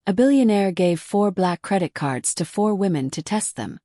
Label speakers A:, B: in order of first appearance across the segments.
A: A billionaire gave 4 black credit cards to 4 women to test them.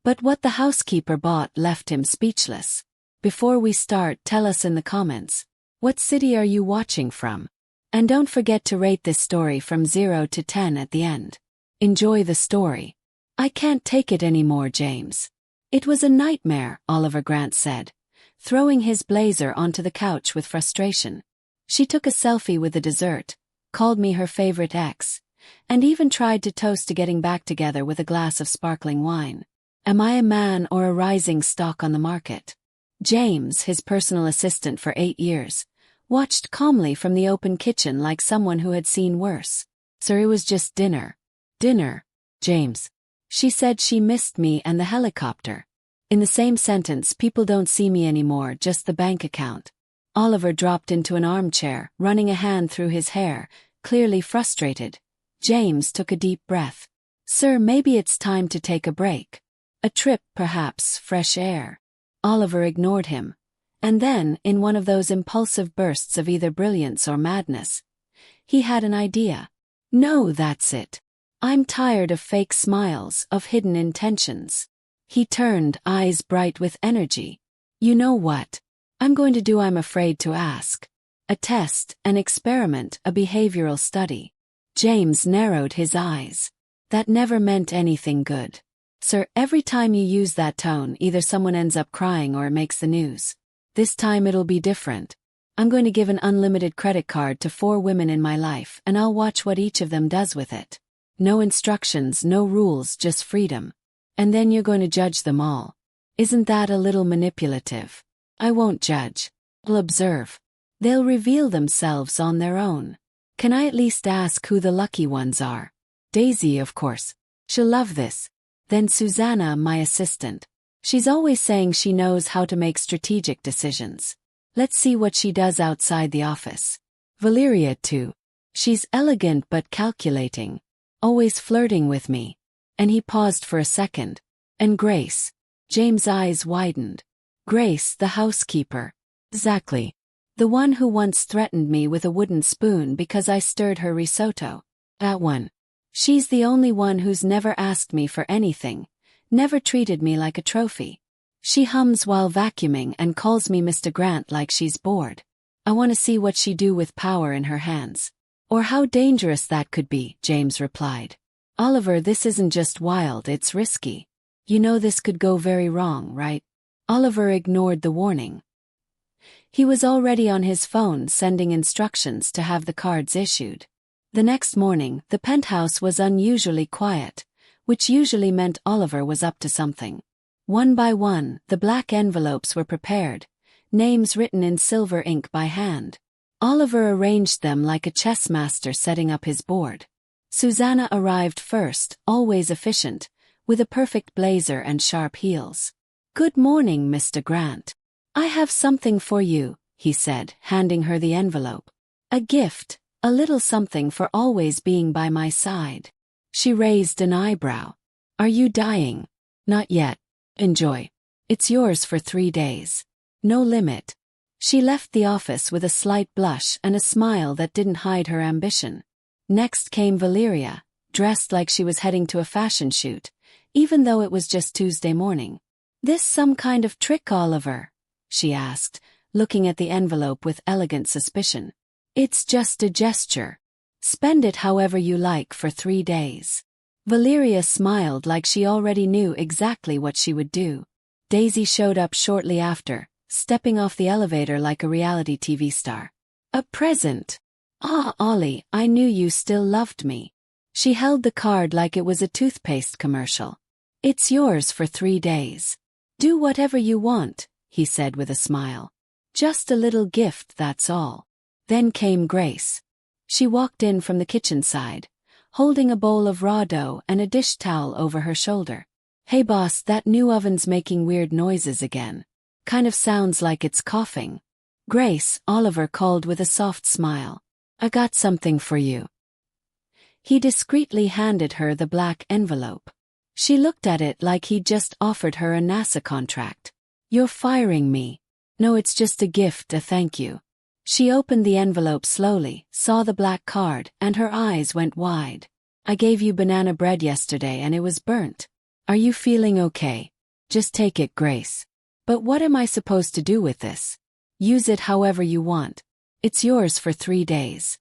A: But what the housekeeper bought left him speechless. Before we start, tell us in the comments, what city are you watching from? And don't forget to rate this story from 0 to 10 at the end. Enjoy the story. I can't take it anymore, James. It was a nightmare, Oliver Grant said, throwing his blazer onto the couch with frustration. She took a selfie with the dessert, called me her favorite ex, and even tried to toast to getting back together with a glass of sparkling wine. Am I a man or a rising stock on the market? James, his personal assistant for 8 years, watched calmly from the open kitchen like someone who had seen worse. Sir, it was just dinner. Dinner, James. She said she missed me and the helicopter. In the same sentence, people don't see me anymore, just the bank account. Oliver dropped into an armchair, running a hand through his hair, clearly frustrated. James took a deep breath. Sir, maybe it's time to take a break. A trip, perhaps, fresh air. Oliver ignored him. And then, in one of those impulsive bursts of either brilliance or madness, he had an idea. No, that's it. I'm tired of fake smiles, of hidden intentions. He turned, eyes bright with energy. You know what? I'm going to do, I'm afraid to ask. A test, an experiment, a behavioral study. James narrowed his eyes. That never meant anything good. Sir, every time you use that tone, either someone ends up crying or it makes the news. This time it'll be different. I'm going to give an unlimited credit card to 4 women in my life, and I'll watch what each of them does with it. No instructions, no rules, just freedom. And then you're going to judge them all. Isn't that a little manipulative? I won't judge. I'll observe. They'll reveal themselves on their own. Can I at least ask who the lucky ones are? Daisy, of course. She'll love this. Then Susanna, my assistant. She's always saying she knows how to make strategic decisions. Let's see what she does outside the office. Valeria, too. She's elegant but calculating. Always flirting with me. And he paused for a second. And Grace. James' eyes widened. Grace, the housekeeper. Exactly. The one who once threatened me with a wooden spoon because I stirred her risotto. That one. She's the only one who's never asked me for anything, never treated me like a trophy. She hums while vacuuming and calls me Mr. Grant like she's bored. I want to see what she do with power in her hands. Or how dangerous that could be, James replied. Oliver, this isn't just wild, it's risky. You know this could go very wrong, right? Oliver ignored the warning. He was already on his phone sending instructions to have the cards issued. The next morning, the penthouse was unusually quiet, which usually meant Oliver was up to something. One by one, the black envelopes were prepared, names written in silver ink by hand. Oliver arranged them like a chess master setting up his board. Susanna arrived first, always efficient, with a perfect blazer and sharp heels. Good morning, Mr. Grant. I have something for you, he said, handing her the envelope. A gift, a little something for always being by my side. She raised an eyebrow. Are you dying? Not yet. Enjoy. It's yours for 3 days. No limit. She left the office with a slight blush and a smile that didn't hide her ambition. Next came Valeria, dressed like she was heading to a fashion shoot, even though it was just Tuesday morning. This some kind of trick, Oliver? She asked, looking at the envelope with elegant suspicion. It's just a gesture. Spend it however you like for 3 days. Valeria smiled like she already knew exactly what she would do. Daisy showed up shortly after, stepping off the elevator like a reality TV star. A present. Ah, Ollie, I knew you still loved me. She held the card like it was a toothpaste commercial. It's yours for 3 days. Do whatever you want, he said with a smile. Just a little gift, that's all. Then came Grace. She walked in from the kitchen side, holding a bowl of raw dough and a dish towel over her shoulder. Hey boss, that new oven's making weird noises again. Kind of sounds like it's coughing. Grace, Oliver called with a soft smile. I got something for you. He discreetly handed her the black envelope. She looked at it like he'd just offered her a NASA contract. You're firing me. No, it's just a gift, a thank you. She opened the envelope slowly, saw the black card, and her eyes went wide. I gave you banana bread yesterday and it was burnt. Are you feeling okay? Just take it, Grace. But what am I supposed to do with this? Use it however you want. It's yours for 3 days.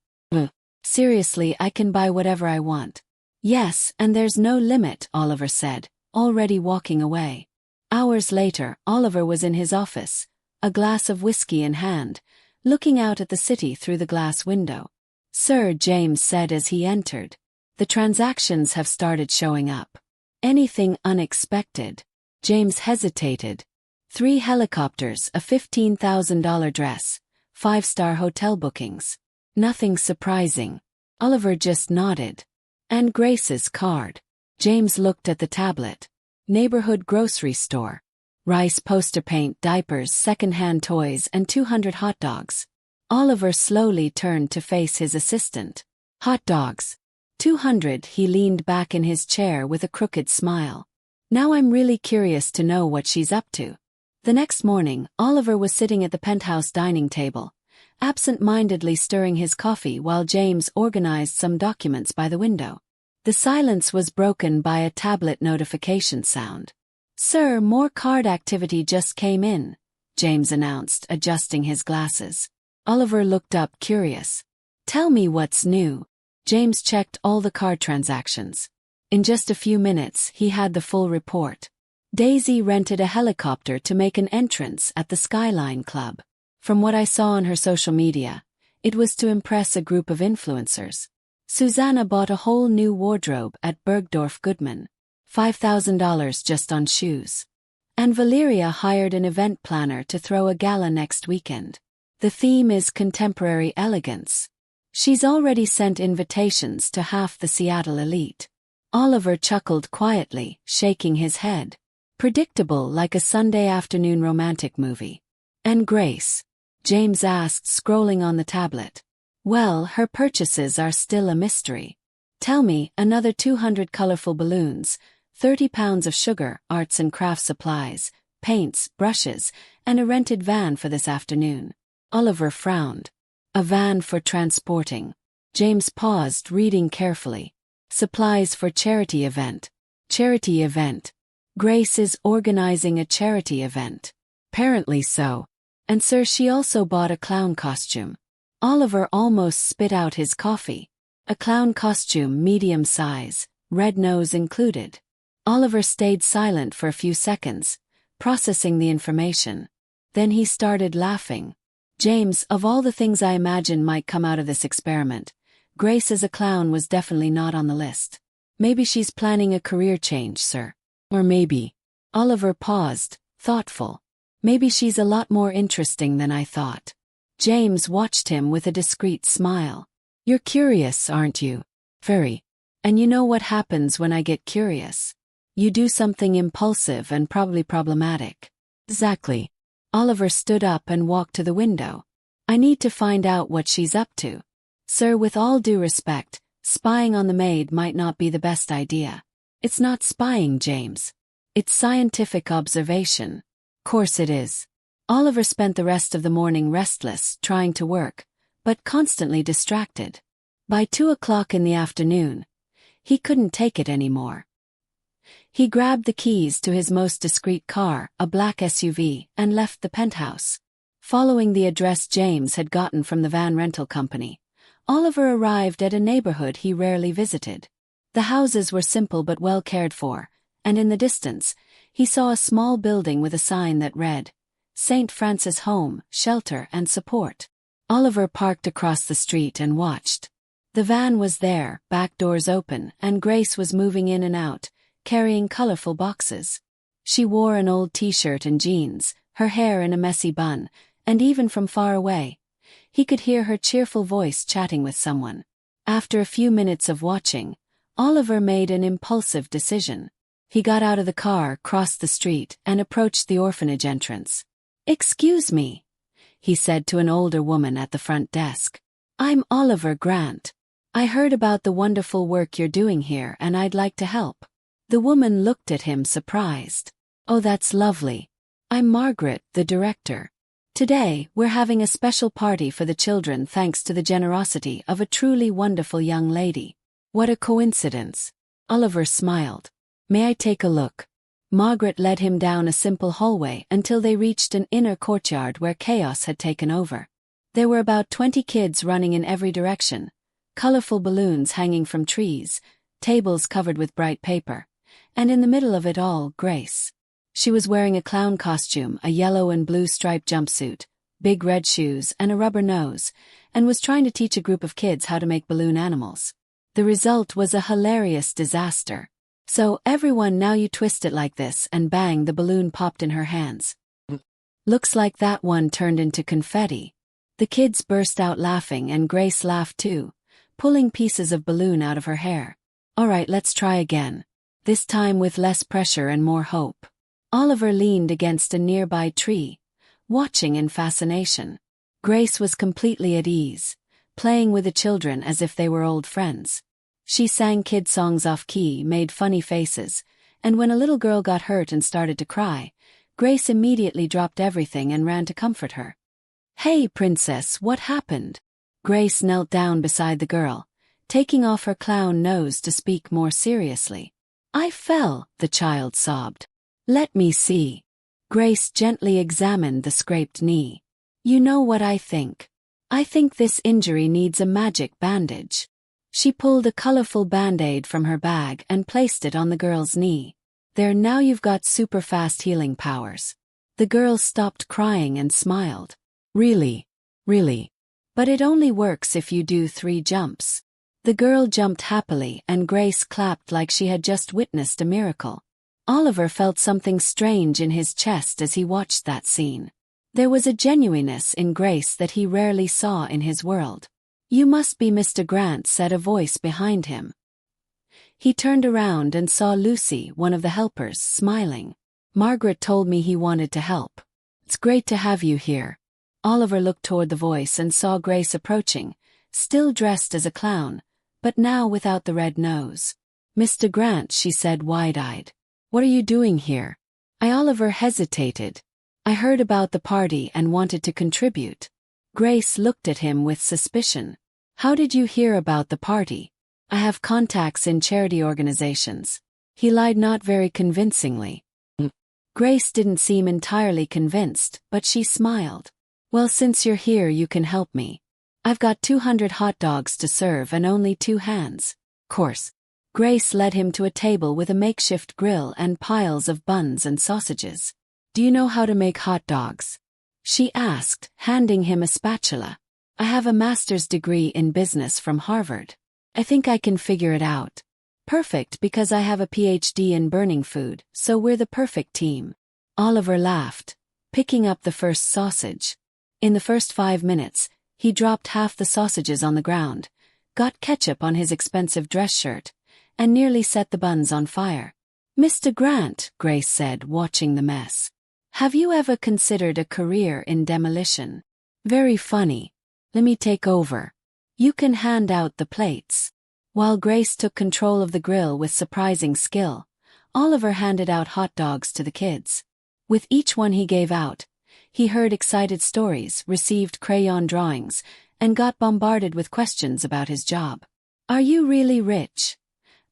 A: Seriously, I can buy whatever I want. Yes, and there's no limit, Oliver said, already walking away. Hours later, Oliver was in his office, a glass of whiskey in hand, looking out at the city through the glass window. Sir, James said as he entered. The transactions have started showing up. Anything unexpected? James hesitated. 3 helicopters, a $15,000 dress, 5-star hotel bookings. Nothing surprising. Oliver just nodded. And Grace's card. James looked at the tablet. Neighborhood grocery store. Rice, poster paint, diapers, second-hand toys, and 200 hot dogs. Oliver slowly turned to face his assistant. Hot dogs. 200. He leaned back in his chair with a crooked smile. Now I'm really curious to know what she's up to. The next morning, Oliver was sitting at the penthouse dining table, absent-mindedly stirring his coffee while James organized some documents by the window. The silence was broken by a tablet notification sound. Sir, more card activity just came in, James announced, adjusting his glasses. Oliver looked up, curious. Tell me what's new. James checked all the card transactions. In just a few minutes, he had the full report. Daisy rented a helicopter to make an entrance at the Skyline Club. From what I saw on her social media, it was to impress a group of influencers. Susanna bought a whole new wardrobe at Bergdorf Goodman. $5,000 just on shoes. And Valeria hired an event planner to throw a gala next weekend. The theme is contemporary elegance. She's already sent invitations to half the Seattle elite. Oliver chuckled quietly, shaking his head. Predictable, like a Sunday afternoon romantic movie. And Grace? James asked, scrolling on the tablet. Well, her purchases are still a mystery. Tell me, another 200 colorful balloons, 30 pounds of sugar, arts and crafts supplies, paints, brushes, and a rented van for this afternoon. Oliver frowned. A van for transporting. James paused, reading carefully. Supplies for charity event. Charity event. Grace is organizing a charity event. Apparently so. And sir, she also bought a clown costume. Oliver almost spit out his coffee. A clown costume, medium size, red nose included. Oliver stayed silent for a few seconds, processing the information. Then he started laughing. James, of all the things I imagine might come out of this experiment, Grace as a clown was definitely not on the list. Maybe she's planning a career change, sir. Or maybe. Oliver paused, thoughtful. Maybe she's a lot more interesting than I thought. James watched him with a discreet smile. You're curious, aren't you? Very. And you know what happens when I get curious? You do something impulsive and probably problematic. Exactly. Oliver stood up and walked to the window. I need to find out what she's up to. Sir, with all due respect, spying on the maid might not be the best idea. It's not spying, James. It's scientific observation. Course it is. Oliver spent the rest of the morning restless, trying to work, but constantly distracted. By 2 o'clock in the afternoon, he couldn't take it anymore. He grabbed the keys to his most discreet car, a black SUV, and left the penthouse. Following the address James had gotten from the van rental company, Oliver arrived at a neighborhood he rarely visited. The houses were simple but well cared for, and in the distance, he saw a small building with a sign that read, St. Francis Home, Shelter and Support. Oliver parked across the street and watched. The van was there, back doors open, and Grace was moving in and out, carrying colorful boxes. She wore an old t-shirt and jeans, her hair in a messy bun, and even from far away, he could hear her cheerful voice chatting with someone. After a few minutes of watching, Oliver made an impulsive decision. He got out of the car, crossed the street, and approached the orphanage entrance. "Excuse me," he said to an older woman at the front desk. "I'm Oliver Grant. I heard about the wonderful work you're doing here and I'd like to help." The woman looked at him surprised. "Oh, that's lovely. I'm Margaret, the director. Today, we're having a special party for the children thanks to the generosity of a truly wonderful young lady. What a coincidence. Oliver smiled. May I take a look? Margaret led him down a simple hallway until they reached an inner courtyard where chaos had taken over. There were about 20 kids running in every direction, colorful balloons hanging from trees, tables covered with bright paper, and in the middle of it all, Grace. She was wearing a clown costume, a yellow and blue striped jumpsuit, big red shoes, and a rubber nose, and was trying to teach a group of kids how to make balloon animals. The result was a hilarious disaster. So, everyone, now you twist it like this, and bang, the balloon popped in her hands. Looks like that one turned into confetti. The kids burst out laughing and Grace laughed too, pulling pieces of balloon out of her hair. Alright, let's try again. This time with less pressure and more hope. Oliver leaned against a nearby tree, watching in fascination. Grace was completely at ease, playing with the children as if they were old friends. She sang kid songs off-key, made funny faces, and when a little girl got hurt and started to cry, Grace immediately dropped everything and ran to comfort her. Hey, princess, what happened? Grace knelt down beside the girl, taking off her clown nose to speak more seriously. I fell, the child sobbed. Let me see. Grace gently examined the scraped knee. You know what I think? I think this injury needs a magic bandage. She pulled a colorful band-aid from her bag and placed it on the girl's knee. There, now you've got super fast healing powers. The girl stopped crying and smiled. Really? Really? But it only works if you do 3 jumps. The girl jumped happily and Grace clapped like she had just witnessed a miracle. Oliver felt something strange in his chest as he watched that scene. There was a genuineness in Grace that he rarely saw in his world. You must be Mr. Grant, said a voice behind him. He turned around and saw Lucy, one of the helpers, smiling. Margaret told me he wanted to help. It's great to have you here. Oliver looked toward the voice and saw Grace approaching, still dressed as a clown, but now without the red nose. Mr. Grant, she said wide-eyed. What are you doing here? Oliver hesitated. I heard about the party and wanted to contribute. Grace looked at him with suspicion. How did you hear about the party? I have contacts in charity organizations. He lied not very convincingly. Grace didn't seem entirely convinced, but she smiled. Well, since you're here, you can help me. I've got 200 hot dogs to serve and only 2 hands. Course. Grace led him to a table with a makeshift grill and piles of buns and sausages. Do you know how to make hot dogs? She asked, handing him a spatula. I have a master's degree in business from Harvard. I think I can figure it out. Perfect, because I have a PhD in burning food, so we're the perfect team. Oliver laughed, picking up the first sausage. In the first 5 minutes, he dropped half the sausages on the ground, got ketchup on his expensive dress shirt, and nearly set the buns on fire. Mr. Grant, Grace said, watching the mess. Have you ever considered a career in demolition? Very funny. Let me take over. You can hand out the plates. While Grace took control of the grill with surprising skill, Oliver handed out hot dogs to the kids. With each one he gave out, he heard excited stories, received crayon drawings, and got bombarded with questions about his job. Are you really rich?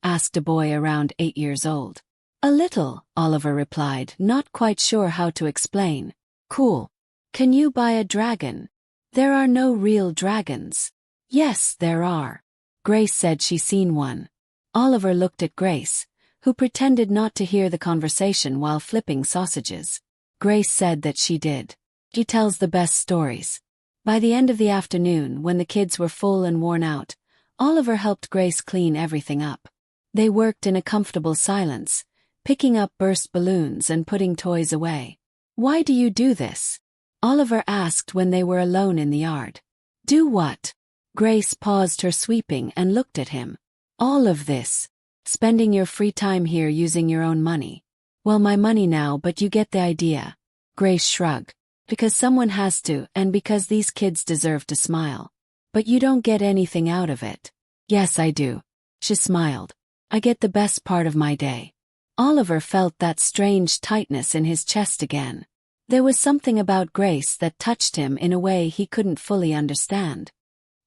A: Asked a boy around 8 years old. A little, Oliver replied, not quite sure how to explain. Cool. Can you buy a dragon? There are no real dragons. Yes, there are. Grace said she seen one. Oliver looked at Grace, who pretended not to hear the conversation while flipping sausages. Grace said that she did. She tells the best stories. By the end of the afternoon, when the kids were full and worn out, Oliver helped Grace clean everything up. They worked in a comfortable silence, picking up burst balloons and putting toys away. Why do you do this? Oliver asked when they were alone in the yard. Do what? Grace paused her sweeping and looked at him. All of this. Spending your free time here using your own money. Well, my money now, but you get the idea. Grace shrugged. Because someone has to, and because these kids deserve to smile. But you don't get anything out of it. Yes, I do. She smiled. I get the best part of my day. Oliver felt that strange tightness in his chest again. There was something about Grace that touched him in a way he couldn't fully understand.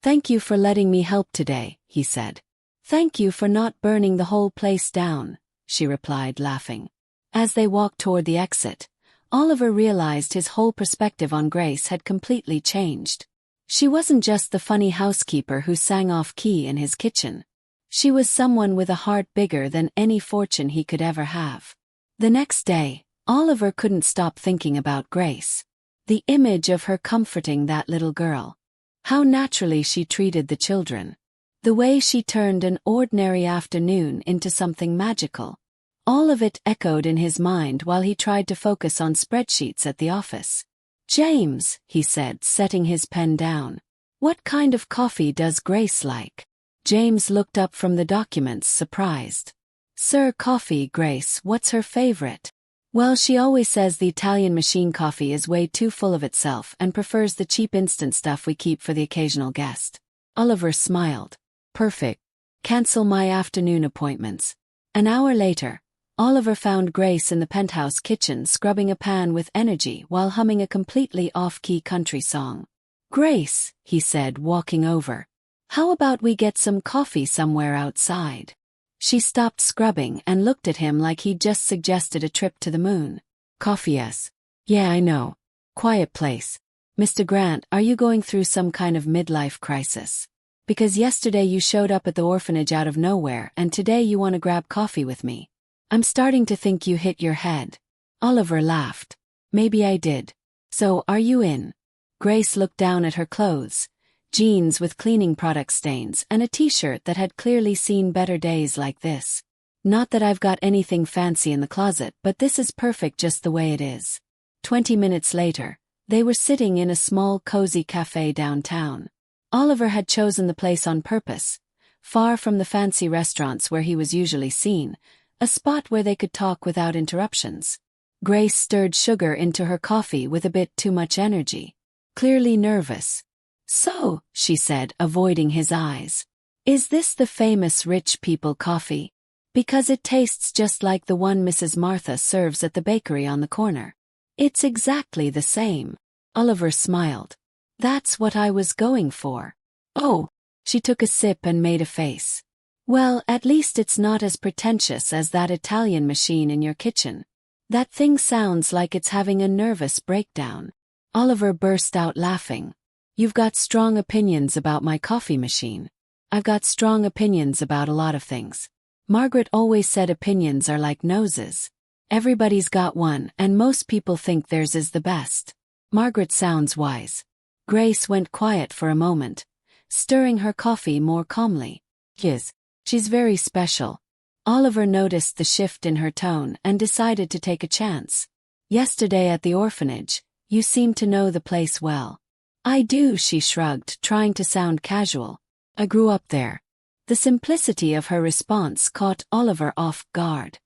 A: Thank you for letting me help today, he said. Thank you for not burning the whole place down, she replied, laughing. As they walked toward the exit, Oliver realized his whole perspective on Grace had completely changed. She wasn't just the funny housekeeper who sang off-key in his kitchen. She was someone with a heart bigger than any fortune he could ever have. The next day, Oliver couldn't stop thinking about Grace. The image of her comforting that little girl. How naturally she treated the children. The way she turned an ordinary afternoon into something magical. All of it echoed in his mind while he tried to focus on spreadsheets at the office. James, he said, setting his pen down. What kind of coffee does Grace like? James looked up from the documents, surprised. Sir, coffee, Grace, what's her favorite? Well, she always says the Italian machine coffee is way too full of itself and prefers the cheap instant stuff we keep for the occasional guest. Oliver smiled. Perfect. Cancel my afternoon appointments. An hour later, Oliver found Grace in the penthouse kitchen scrubbing a pan with energy while humming a completely off-key country song. Grace, he said, walking over. How about we get some coffee somewhere outside? She stopped scrubbing and looked at him like he'd just suggested a trip to the moon. Coffee, yes. Yeah, I know. Quiet place. Mr. Grant, are you going through some kind of midlife crisis? Because yesterday you showed up at the orphanage out of nowhere and today you want to grab coffee with me. I'm starting to think you hit your head. Oliver laughed. Maybe I did. So, are you in? Grace looked down at her clothes. Jeans with cleaning product stains and a t-shirt that had clearly seen better days like this. Not that I've got anything fancy in the closet, but this is perfect just the way it is. 20 minutes later, they were sitting in a small cozy cafe downtown. Oliver had chosen the place on purpose, far from the fancy restaurants where he was usually seen, a spot where they could talk without interruptions. Grace stirred sugar into her coffee with a bit too much energy. Clearly nervous. So, she said, avoiding his eyes. Is this the famous rich people coffee? Because it tastes just like the one Mrs. Martha serves at the bakery on the corner. It's exactly the same. Oliver smiled. That's what I was going for. Oh, she took a sip and made a face. Well, at least it's not as pretentious as that Italian machine in your kitchen. That thing sounds like it's having a nervous breakdown. Oliver burst out laughing. You've got strong opinions about my coffee machine. I've got strong opinions about a lot of things. Margaret always said opinions are like noses. Everybody's got one, and most people think theirs is the best. Margaret sounds wise. Grace went quiet for a moment, stirring her coffee more calmly. Yes, she's very special. Oliver noticed the shift in her tone and decided to take a chance. Yesterday at the orphanage, you seemed to know the place well. I do, she shrugged, trying to sound casual. I grew up there. The simplicity of her response caught Oliver off guard.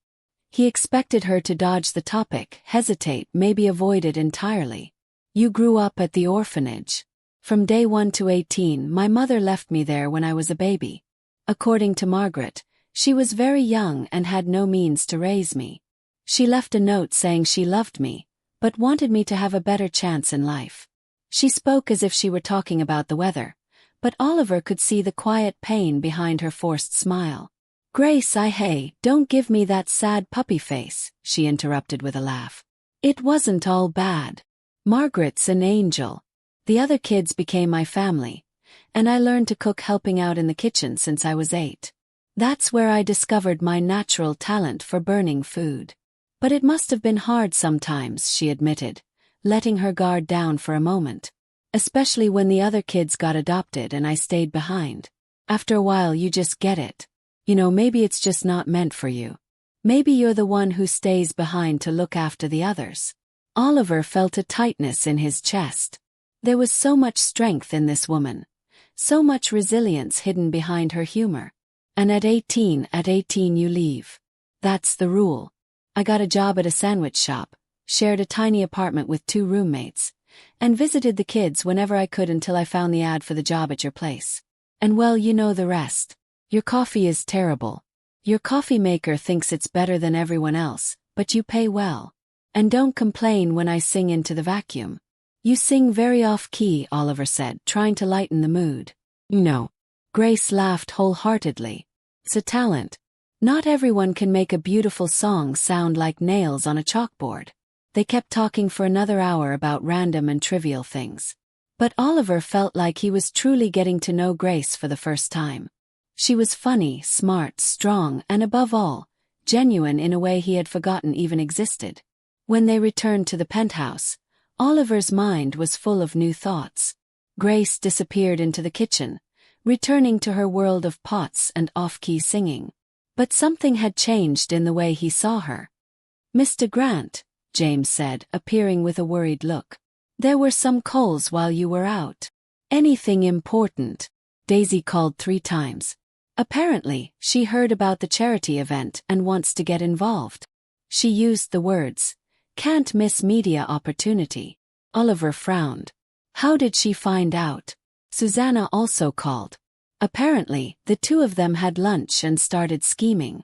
A: He expected her to dodge the topic, hesitate, maybe avoid it entirely. You grew up at the orphanage. From day 1 to 18, my mother left me there when I was a baby. According to Margaret, she was very young and had no means to raise me. She left a note saying she loved me, but wanted me to have a better chance in life. She spoke as if she were talking about the weather, but Oliver could see the quiet pain behind her forced smile. Grace, hey, don't give me that sad puppy face, she interrupted with a laugh. It wasn't all bad. Margaret's an angel. The other kids became my family, and I learned to cook helping out in the kitchen since I was 8. That's where I discovered my natural talent for burning food. But it must have been hard sometimes, she admitted, letting her guard down for a moment. Especially when the other kids got adopted and I stayed behind. After a while you just get it. You know, maybe it's just not meant for you. Maybe you're the one who stays behind to look after the others. Oliver felt a tightness in his chest. There was so much strength in this woman. So much resilience hidden behind her humor. And at 18 you leave. That's the rule. I got a job at a sandwich shop, shared a tiny apartment with 2 roommates, and visited the kids whenever I could until I found the ad for the job at your place. And well, you know the rest. Your coffee is terrible. Your coffee maker thinks it's better than everyone else, but you pay well. And don't complain when I sing into the vacuum. You sing very off-key, Oliver said, trying to lighten the mood. No. Grace laughed wholeheartedly. It's a talent. Not everyone can make a beautiful song sound like nails on a chalkboard. They kept talking for another hour about random and trivial things. But Oliver felt like he was truly getting to know Grace for the first time. She was funny, smart, strong, and above all, genuine in a way he had forgotten even existed. When they returned to the penthouse, Oliver's mind was full of new thoughts. Grace disappeared into the kitchen, returning to her world of pots and off-key singing. But something had changed in the way he saw her. "Mr. Grant," James said, appearing with a worried look. "There were some calls while you were out." "Anything important?" Daisy called 3 times. Apparently, she heard about the charity event and wants to get involved. She used the words, "Can't miss media opportunity." Oliver frowned. How did she find out? Susanna also called. Apparently, the two of them had lunch and started scheming.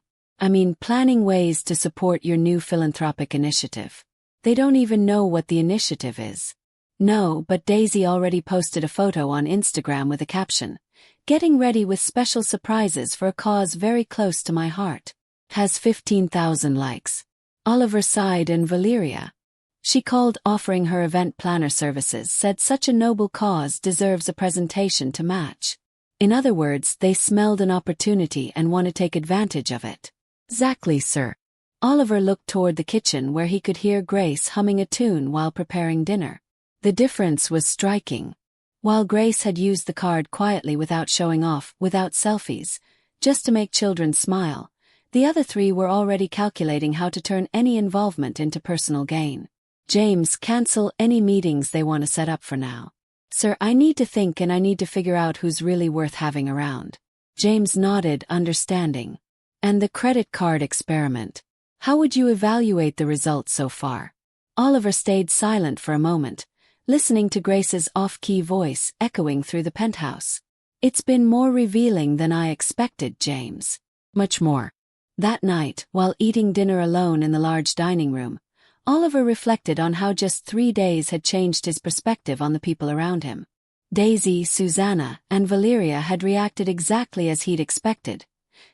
A: Planning ways to support your new philanthropic initiative. They don't even know what the initiative is. No, but Daisy already posted a photo on Instagram with a caption, "Getting ready with special surprises for a cause very close to my heart." Has 15,000 likes. Oliver sighed and Valeria. She called, offering her event planner services, said such a noble cause deserves a presentation to match. In other words, they smelled an opportunity and want to take advantage of it. "Exactly, sir." Oliver looked toward the kitchen where he could hear Grace humming a tune while preparing dinner. The difference was striking. While Grace had used the card quietly without showing off, without selfies, just to make children smile, the other 3 were already calculating how to turn any involvement into personal gain. "James, cancel any meetings they want to set up for now." "Sir, I need to think and I need to figure out who's really worth having around." James nodded, understanding. "And the credit card experiment. How would you evaluate the results so far?" Oliver stayed silent for a moment, listening to Grace's off-key voice echoing through the penthouse. "It's been more revealing than I expected, James. Much more." That night, while eating dinner alone in the large dining room, Oliver reflected on how just 3 days had changed his perspective on the people around him. Daisy, Susanna, and Valeria had reacted exactly as he'd expected,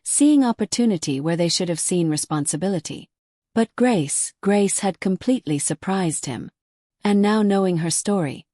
A: seeing opportunity where they should have seen responsibility. But Grace had completely surprised him. And now knowing her story,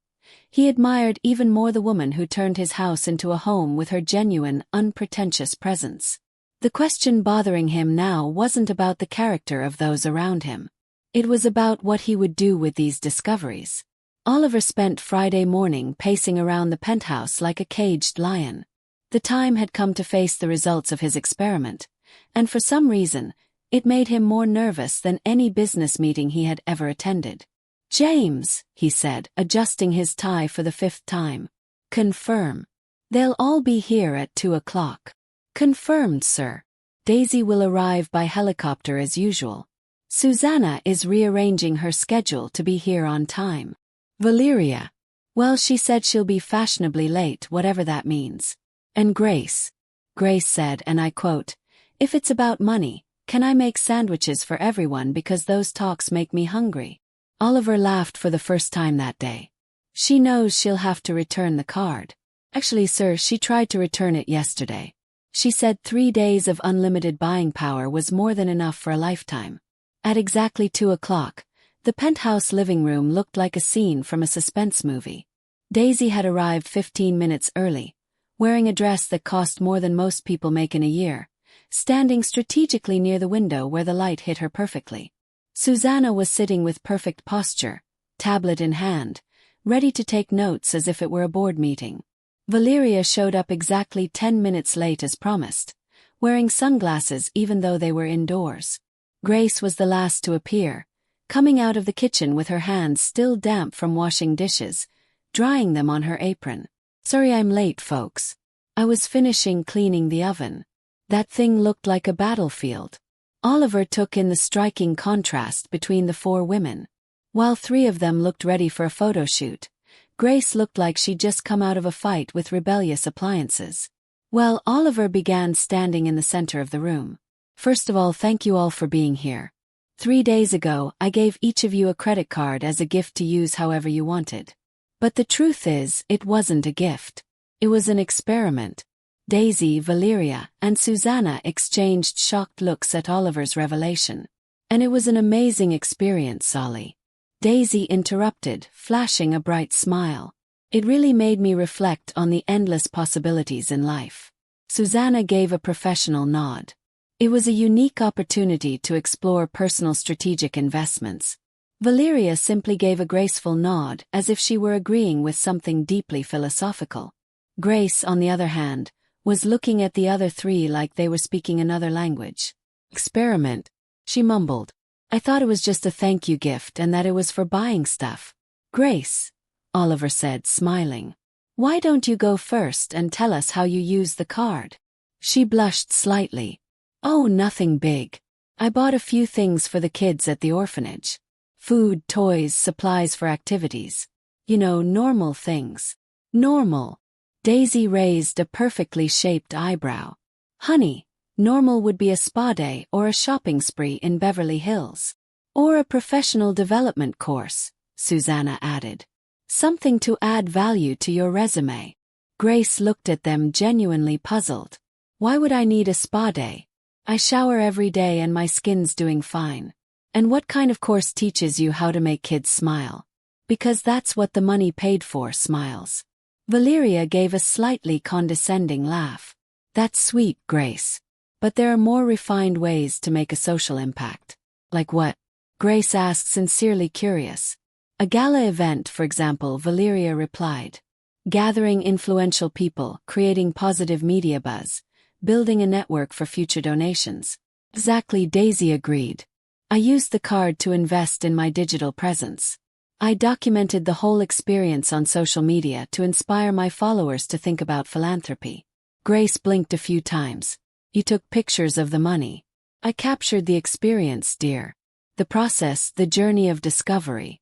A: he admired even more the woman who turned his house into a home with her genuine, unpretentious presence. The question bothering him now wasn't about the character of those around him. It was about what he would do with these discoveries. Oliver spent Friday morning pacing around the penthouse like a caged lion. The time had come to face the results of his experiment, and for some reason, it made him more nervous than any business meeting he had ever attended. "James," he said, adjusting his tie for the 5th time. "Confirm. They'll all be here at 2 o'clock. "Confirmed, sir. Daisy will arrive by helicopter as usual. Susanna is rearranging her schedule to be here on time. Valeria. Well, she said she'll be fashionably late, whatever that means. And Grace." Grace said, and I quote, "If it's about money, can I make sandwiches for everyone because those talks make me hungry?" Oliver laughed for the first time that day. "She knows she'll have to return the card." "Actually, sir, she tried to return it yesterday. She said 3 days of unlimited buying power was more than enough for a lifetime." At exactly 2 o'clock, the penthouse living room looked like a scene from a suspense movie. Daisy had arrived 15 minutes early, wearing a dress that cost more than most people make in a year, standing strategically near the window where the light hit her perfectly. Susanna was sitting with perfect posture, tablet in hand, ready to take notes as if it were a board meeting. Valeria showed up exactly 10 minutes late as promised, wearing sunglasses even though they were indoors. Grace was the last to appear, coming out of the kitchen with her hands still damp from washing dishes, drying them on her apron. "Sorry I'm late, folks. I was finishing cleaning the oven." That thing looked like a battlefield. Oliver took in the striking contrast between the 4 women. While 3 of them looked ready for a photo shoot, Grace looked like she'd just come out of a fight with rebellious appliances. Well, Oliver began standing in the center of the room. "First of all, thank you all for being here. 3 days ago, I gave each of you a credit card as a gift to use however you wanted. But the truth is, it wasn't a gift. It was an experiment. Daisy, Valeria, and Susanna exchanged shocked looks at Oliver's revelation. And it was an amazing experience, Solly. Daisy interrupted, flashing a bright smile. It really made me reflect on the endless possibilities in life. Susanna gave a professional nod. It was a unique opportunity to explore personal strategic investments. Valeria simply gave a graceful nod, as if she were agreeing with something deeply philosophical. Grace, on the other hand, was looking at the other three like they were speaking another language. Experiment, she mumbled. I thought it was just a thank you gift and that it was for buying stuff. Grace, Oliver said, smiling. Why don't you go first and tell us how you use the card? She blushed slightly. Oh, nothing big. I bought a few things for the kids at the orphanage. Food, toys, supplies for activities. You know, normal things. Normal. Daisy raised a perfectly shaped eyebrow. Honey, normal would be a spa day or a shopping spree in Beverly Hills. Or a professional development course, Susanna added. Something to add value to your resume. Grace looked at them, genuinely puzzled. Why would I need a spa day? I shower every day and my skin's doing fine. And what kind of course teaches you how to make kids smile? Because that's what the money paid for, smiles. Valeria gave a slightly condescending laugh. That's sweet, Grace. But there are more refined ways to make a social impact. Like what? Grace asked, sincerely curious. A gala event, for example, Valeria replied. Gathering influential people, creating positive media buzz, building a network for future donations. Exactly, Daisy agreed. I used the card to invest in my digital presence. I documented the whole experience on social media to inspire my followers to think about philanthropy. Grace blinked a few times. You took pictures of the money. I captured the experience, dear. The process, the journey of discovery.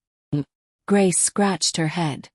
A: Grace scratched her head.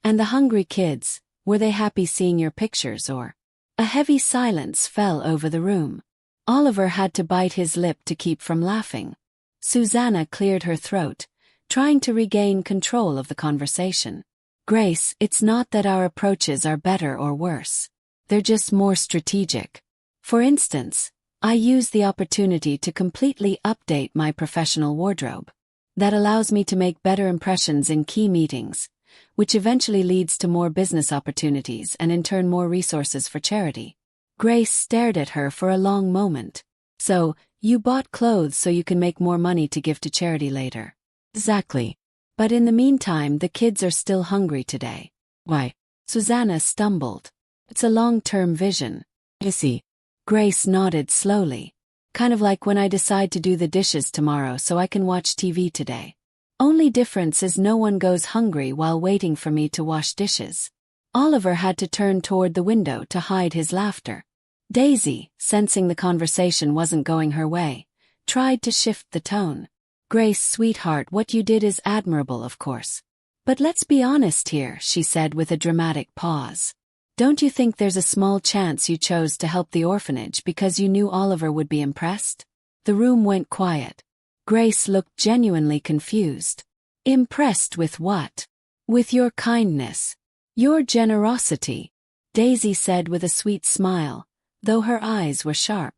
A: And the hungry kids, were they happy seeing your pictures or? A heavy silence fell over the room. Oliver had to bite his lip to keep from laughing. Susanna cleared her throat, trying to regain control of the conversation. Grace, it's not that our approaches are better or worse. They're just more strategic. For instance, I use the opportunity to completely update my professional wardrobe. That allows me to make better impressions in key meetings, which eventually leads to more business opportunities and in turn more resources for charity. Grace stared at her for a long moment. So, you bought clothes so you can make more money to give to charity later. Exactly. But in the meantime, the kids are still hungry today. Why? Susanna stumbled. It's a long-term vision. I see. Grace nodded slowly. Kind of like when I decide to do the dishes tomorrow so I can watch TV today. Only difference is no one goes hungry while waiting for me to wash dishes. Oliver had to turn toward the window to hide his laughter. Daisy, sensing the conversation wasn't going her way, tried to shift the tone. Grace, sweetheart, what you did is admirable, of course. But let's be honest here, she said with a dramatic pause. Don't you think there's a small chance you chose to help the orphanage because you knew Oliver would be impressed? The room went quiet. Grace looked genuinely confused. Impressed with what? With your kindness. Your generosity, Daisy said with a sweet smile, though her eyes were sharp.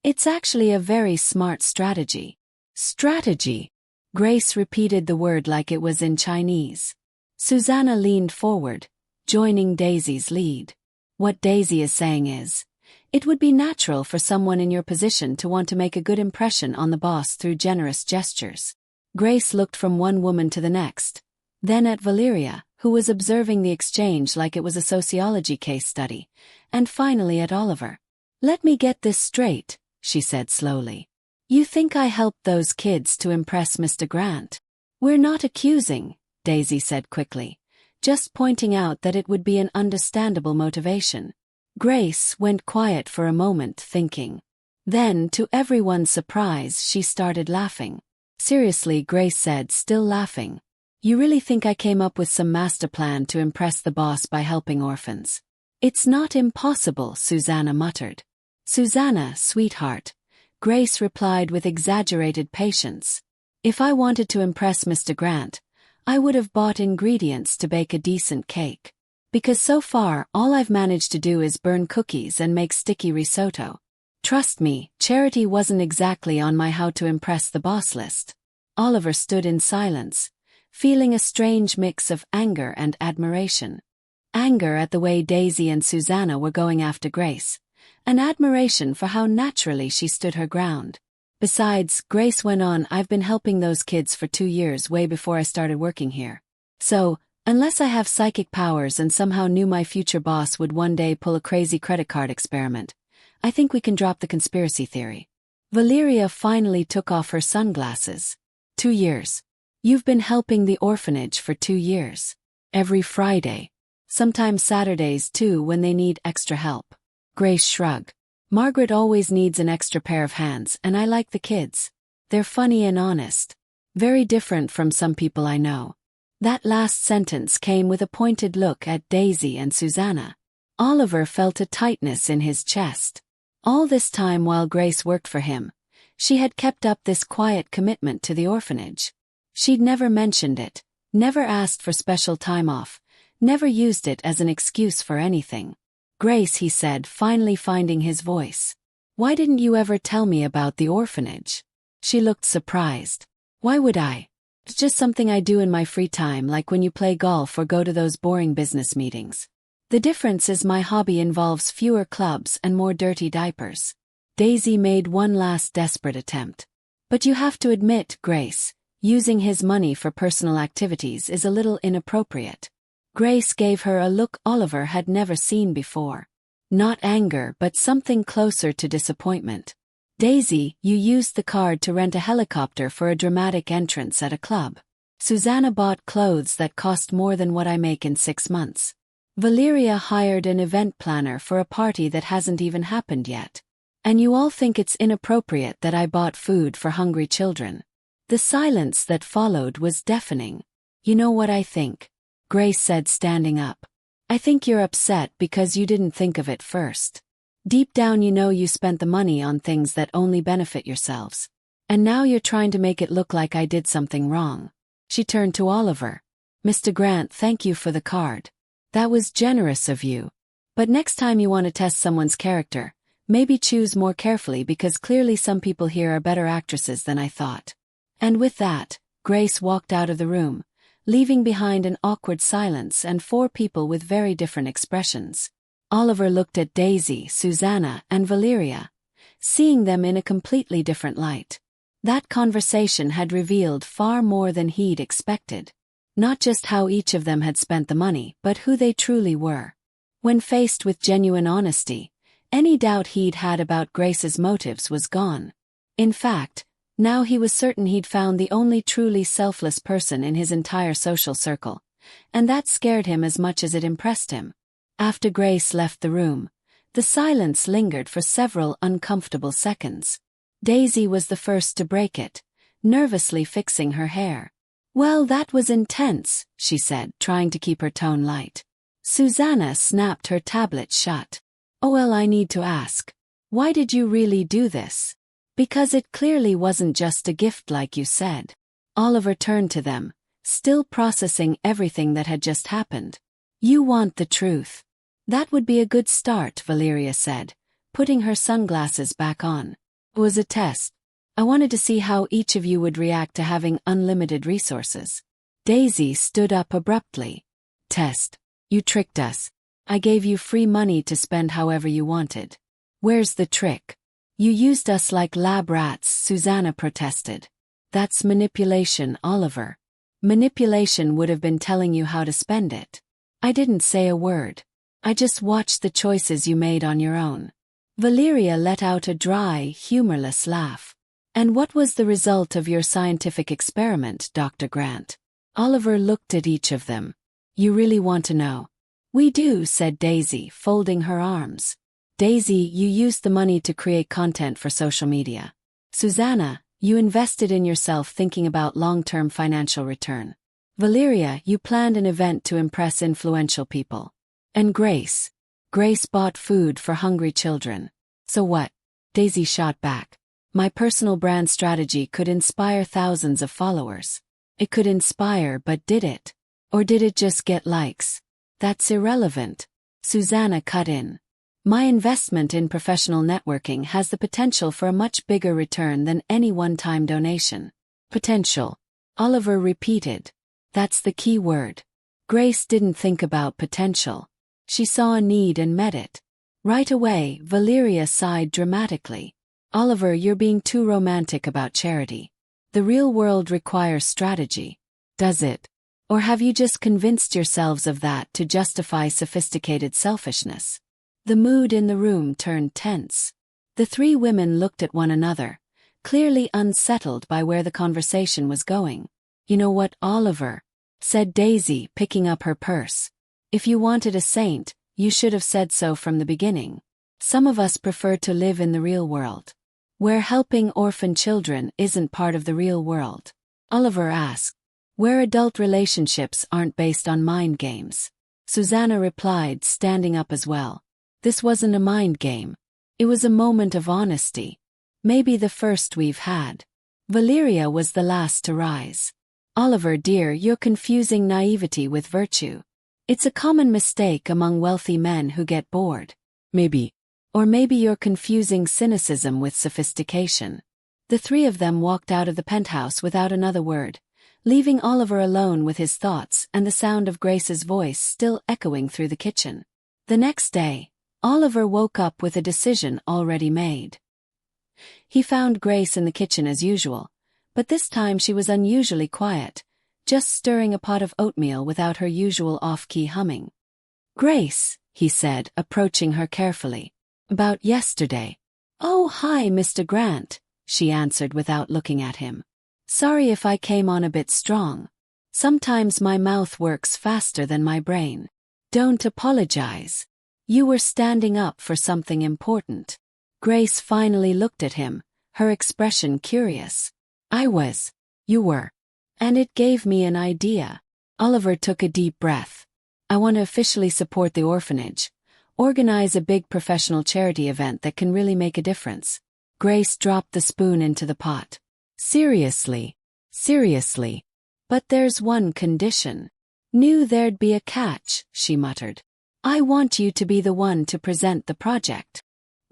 A: It's actually a very smart strategy. Strategy. Grace repeated the word like it was in Chinese. Susanna leaned forward, joining Daisy's lead. What Daisy is saying is, it would be natural for someone in your position to want to make a good impression on the boss through generous gestures. Grace looked from one woman to the next, then at Valeria, who was observing the exchange like it was a sociology case study, and finally at Oliver. Let me get this straight, she said slowly. You think I helped those kids to impress Mr. Grant? We're not accusing, Daisy said quickly, just pointing out that it would be an understandable motivation. Grace went quiet for a moment, thinking. Then, to everyone's surprise, she started laughing. Seriously, Grace said, still laughing. You really think I came up with some master plan to impress the boss by helping orphans? It's not impossible, Susanna muttered. Susanna, sweetheart, Grace replied with exaggerated patience. If I wanted to impress Mr. Grant, I would have bought ingredients to bake a decent cake. Because so far, all I've managed to do is burn cookies and make sticky risotto. Trust me, charity wasn't exactly on my how to impress the boss list. Oliver stood in silence, feeling a strange mix of anger and admiration. Anger at the way Daisy and Susanna were going after Grace, and admiration for how naturally she stood her ground. Besides, Grace went on, I've been helping those kids for 2 years way before I started working here. So, unless I have psychic powers and somehow knew my future boss would one day pull a crazy credit card experiment, I think we can drop the conspiracy theory. Valeria finally took off her sunglasses. 2 years. You've been helping the orphanage for 2 years. Every Friday. Sometimes Saturdays too when they need extra help. Grace shrugged. Margaret always needs an extra pair of hands, and I like the kids. They're funny and honest. Very different from some people I know. That last sentence came with a pointed look at Daisy and Susanna. Oliver felt a tightness in his chest. All this time while Grace worked for him, she had kept up this quiet commitment to the orphanage. She'd never mentioned it, never asked for special time off, never used it as an excuse for anything. Grace, he said, finally finding his voice. Why didn't you ever tell me about the orphanage? She looked surprised. Why would I? It's just something I do in my free time, like when you play golf or go to those boring business meetings. The difference is my hobby involves fewer clubs and more dirty diapers. Daisy made one last desperate attempt. But you have to admit, Grace, using his money for personal activities is a little inappropriate. Grace gave her a look Oliver had never seen before. Not anger, but something closer to disappointment. Daisy, you used the card to rent a helicopter for a dramatic entrance at a club. Susanna bought clothes that cost more than what I make in 6 months. Valeria hired an event planner for a party that hasn't even happened yet. And you all think it's inappropriate that I bought food for hungry children. The silence that followed was deafening. You know what I think? Grace said, standing up. I think you're upset because you didn't think of it first. Deep down you know you spent the money on things that only benefit yourselves. And now you're trying to make it look like I did something wrong. She turned to Oliver. Mr. Grant, thank you for the card. That was generous of you. But next time you want to test someone's character, maybe choose more carefully because clearly some people here are better actresses than I thought. And with that, Grace walked out of the room, leaving behind an awkward silence and 4 people with very different expressions. Oliver looked at Daisy, Susanna, and Valeria, seeing them in a completely different light. That conversation had revealed far more than he'd expected. Not just how each of them had spent the money, but who they truly were. When faced with genuine honesty, any doubt he'd had about Grace's motives was gone. In fact, now he was certain he'd found the only truly selfless person in his entire social circle, and that scared him as much as it impressed him. After Grace left the room, the silence lingered for several uncomfortable seconds. Daisy was the first to break it, nervously fixing her hair. Well, that was intense, she said, trying to keep her tone light. Susanna snapped her tablet shut. Oh well, I need to ask. Why did you really do this? Because it clearly wasn't just a gift like you said. Oliver turned to them, still processing everything that had just happened. You want the truth. That would be a good start, Valeria said, putting her sunglasses back on. It was a test. I wanted to see how each of you would react to having unlimited resources. Daisy stood up abruptly. Test. You tricked us. I gave you free money to spend however you wanted. Where's the trick? You used us like lab rats, Susanna protested. That's manipulation, Oliver. Manipulation would have been telling you how to spend it. I didn't say a word. I just watched the choices you made on your own. Valeria let out a dry, humorless laugh. And what was the result of your scientific experiment, Dr. Grant? Oliver looked at each of them. You really want to know? We do, said Daisy, folding her arms. Daisy, you used the money to create content for social media. Susanna, you invested in yourself thinking about long-term financial return. Valeria, you planned an event to impress influential people. And Grace bought food for hungry children. So what? Daisy shot back. My personal brand strategy could inspire thousands of followers. It could inspire, but did it? Or did it just get likes? That's irrelevant. Susanna cut in. My investment in professional networking has the potential for a much bigger return than any one-time donation. Potential. Oliver repeated. That's the key word. Grace didn't think about potential. She saw a need and met it. Right away, Valeria sighed dramatically. Oliver, you're being too romantic about charity. The real world requires strategy. Does it? Or have you just convinced yourselves of that to justify sophisticated selfishness? The mood in the room turned tense. The three women looked at one another, clearly unsettled by where the conversation was going. You know what, Oliver? Said Daisy, picking up her purse. If you wanted a saint, you should have said so from the beginning. Some of us prefer to live in the real world. Where helping orphan children isn't part of the real world. Oliver asked. Where adult relationships aren't based on mind games. Susanna replied, standing up as well. This wasn't a mind game. It was a moment of honesty. Maybe the first we've had. Valeria was the last to rise. Oliver, dear, you're confusing naivety with virtue. It's a common mistake among wealthy men who get bored. Maybe. Or maybe you're confusing cynicism with sophistication. The three of them walked out of the penthouse without another word, leaving Oliver alone with his thoughts and the sound of Grace's voice still echoing through the kitchen. The next day, Oliver woke up with a decision already made. He found Grace in the kitchen as usual, but this time she was unusually quiet, just stirring a pot of oatmeal without her usual off-key humming. Grace, he said, approaching her carefully. About yesterday. Oh, hi, Mr. Grant, she answered without looking at him. Sorry if I came on a bit strong. Sometimes my mouth works faster than my brain. Don't apologize. You were standing up for something important. Grace finally looked at him, her expression curious. I was. You were. And it gave me an idea. Oliver took a deep breath. I want to officially support the orphanage. Organize a big professional charity event that can really make a difference. Grace dropped the spoon into the pot. Seriously. Seriously. But there's one condition. Knew there'd be a catch, she muttered. I want you to be the one to present the project.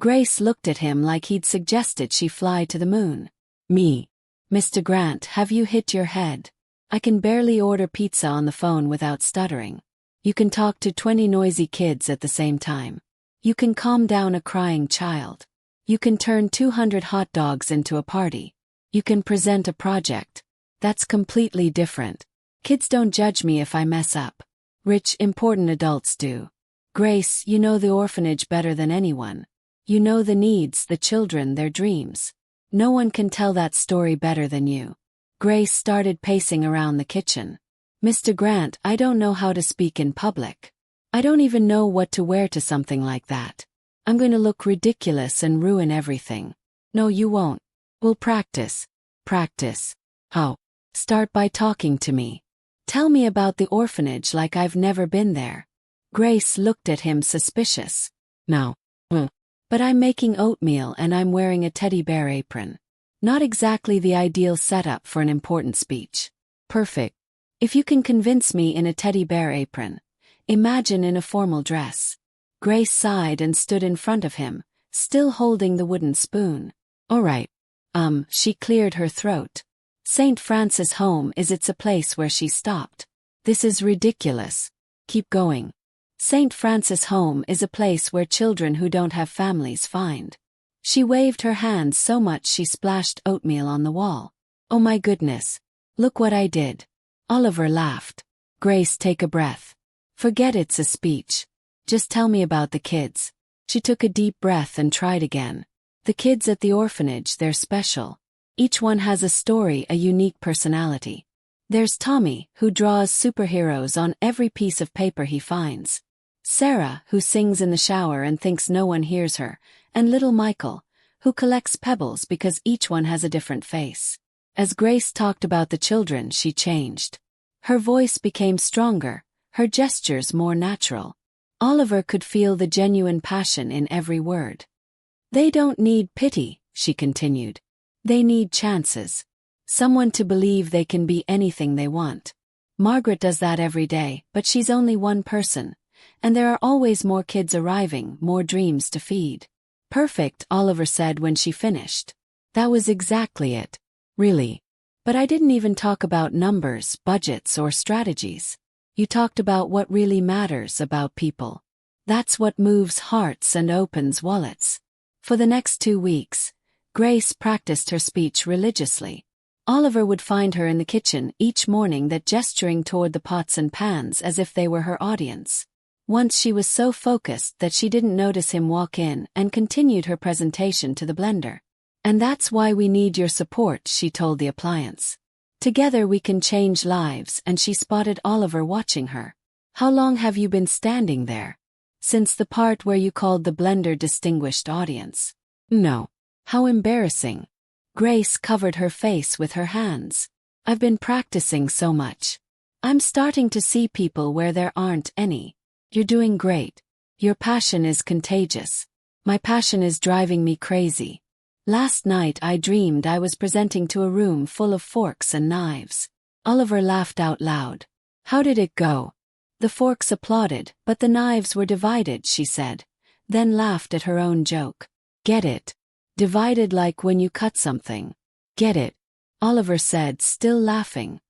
A: Grace looked at him like he'd suggested she fly to the moon. Me. Mr. Grant, have you hit your head? I can barely order pizza on the phone without stuttering. You can talk to 20 noisy kids at the same time. You can calm down a crying child. You can turn 200 hot dogs into a party. You can present a project. That's completely different. Kids don't judge me if I mess up. Rich, important adults do. Grace, you know the orphanage better than anyone. You know the needs, the children, their dreams. No one can tell that story better than you. Grace started pacing around the kitchen. Mr. Grant, I don't know how to speak in public. I don't even know what to wear to something like that. I'm going to look ridiculous and ruin everything. No, you won't. We'll practice. Practice. How? Start by talking to me. Tell me about the orphanage like I've never been there. Grace looked at him suspicious. No. But I'm making oatmeal and I'm wearing a teddy bear apron. Not exactly the ideal setup for an important speech. Perfect. If you can convince me in a teddy bear apron, imagine in a formal dress. Grace sighed and stood in front of him, still holding the wooden spoon. All right. She cleared her throat. St. Francis Home is it's a place where she stopped. This is ridiculous. Keep going. St. Francis Home is a place where children who don't have families find. She waved her hands so much she splashed oatmeal on the wall. Oh my goodness. Look what I did. Oliver laughed. Grace, take a breath. Forget it's a speech. Just tell me about the kids. She took a deep breath and tried again. The kids at the orphanage, they're special. Each one has a story, a unique personality. There's Tommy, who draws superheroes on every piece of paper he finds. Sarah, who sings in the shower and thinks no one hears her, and little Michael, who collects pebbles because each one has a different face. As Grace talked about the children, she changed. Her voice became stronger, her gestures more natural. Oliver could feel the genuine passion in every word. They don't need pity, she continued. They need chances. Someone to believe they can be anything they want. Margaret does that every day, but she's only one person, And there are always more kids arriving, more dreams to feed. Perfect, Oliver said when she finished. That was exactly it. Really. But I didn't even talk about numbers, budgets, or strategies. You talked about what really matters about people. That's what moves hearts and opens wallets. For the next 2 weeks, Grace practiced her speech religiously. Oliver would find her in the kitchen each morning, that gesturing toward the pots and pans as if they were her audience. Once she was so focused that she didn't notice him walk in and continued her presentation to the blender. And that's why we need your support, she told the appliance. Together we can change lives, and she spotted Oliver watching her. How long have you been standing there? Since the part where you called the blender distinguished audience. No. How embarrassing. Grace covered her face with her hands. I've been practicing so much. I'm starting to see people where there aren't any. You're doing great. Your passion is contagious. My passion is driving me crazy. Last night I dreamed I was presenting to a room full of forks and knives. Oliver laughed out loud. How did it go? The forks applauded, but the knives were divided, she said, then laughed at her own joke. Get it? Divided like when you cut something. Get it? Oliver said, still laughing.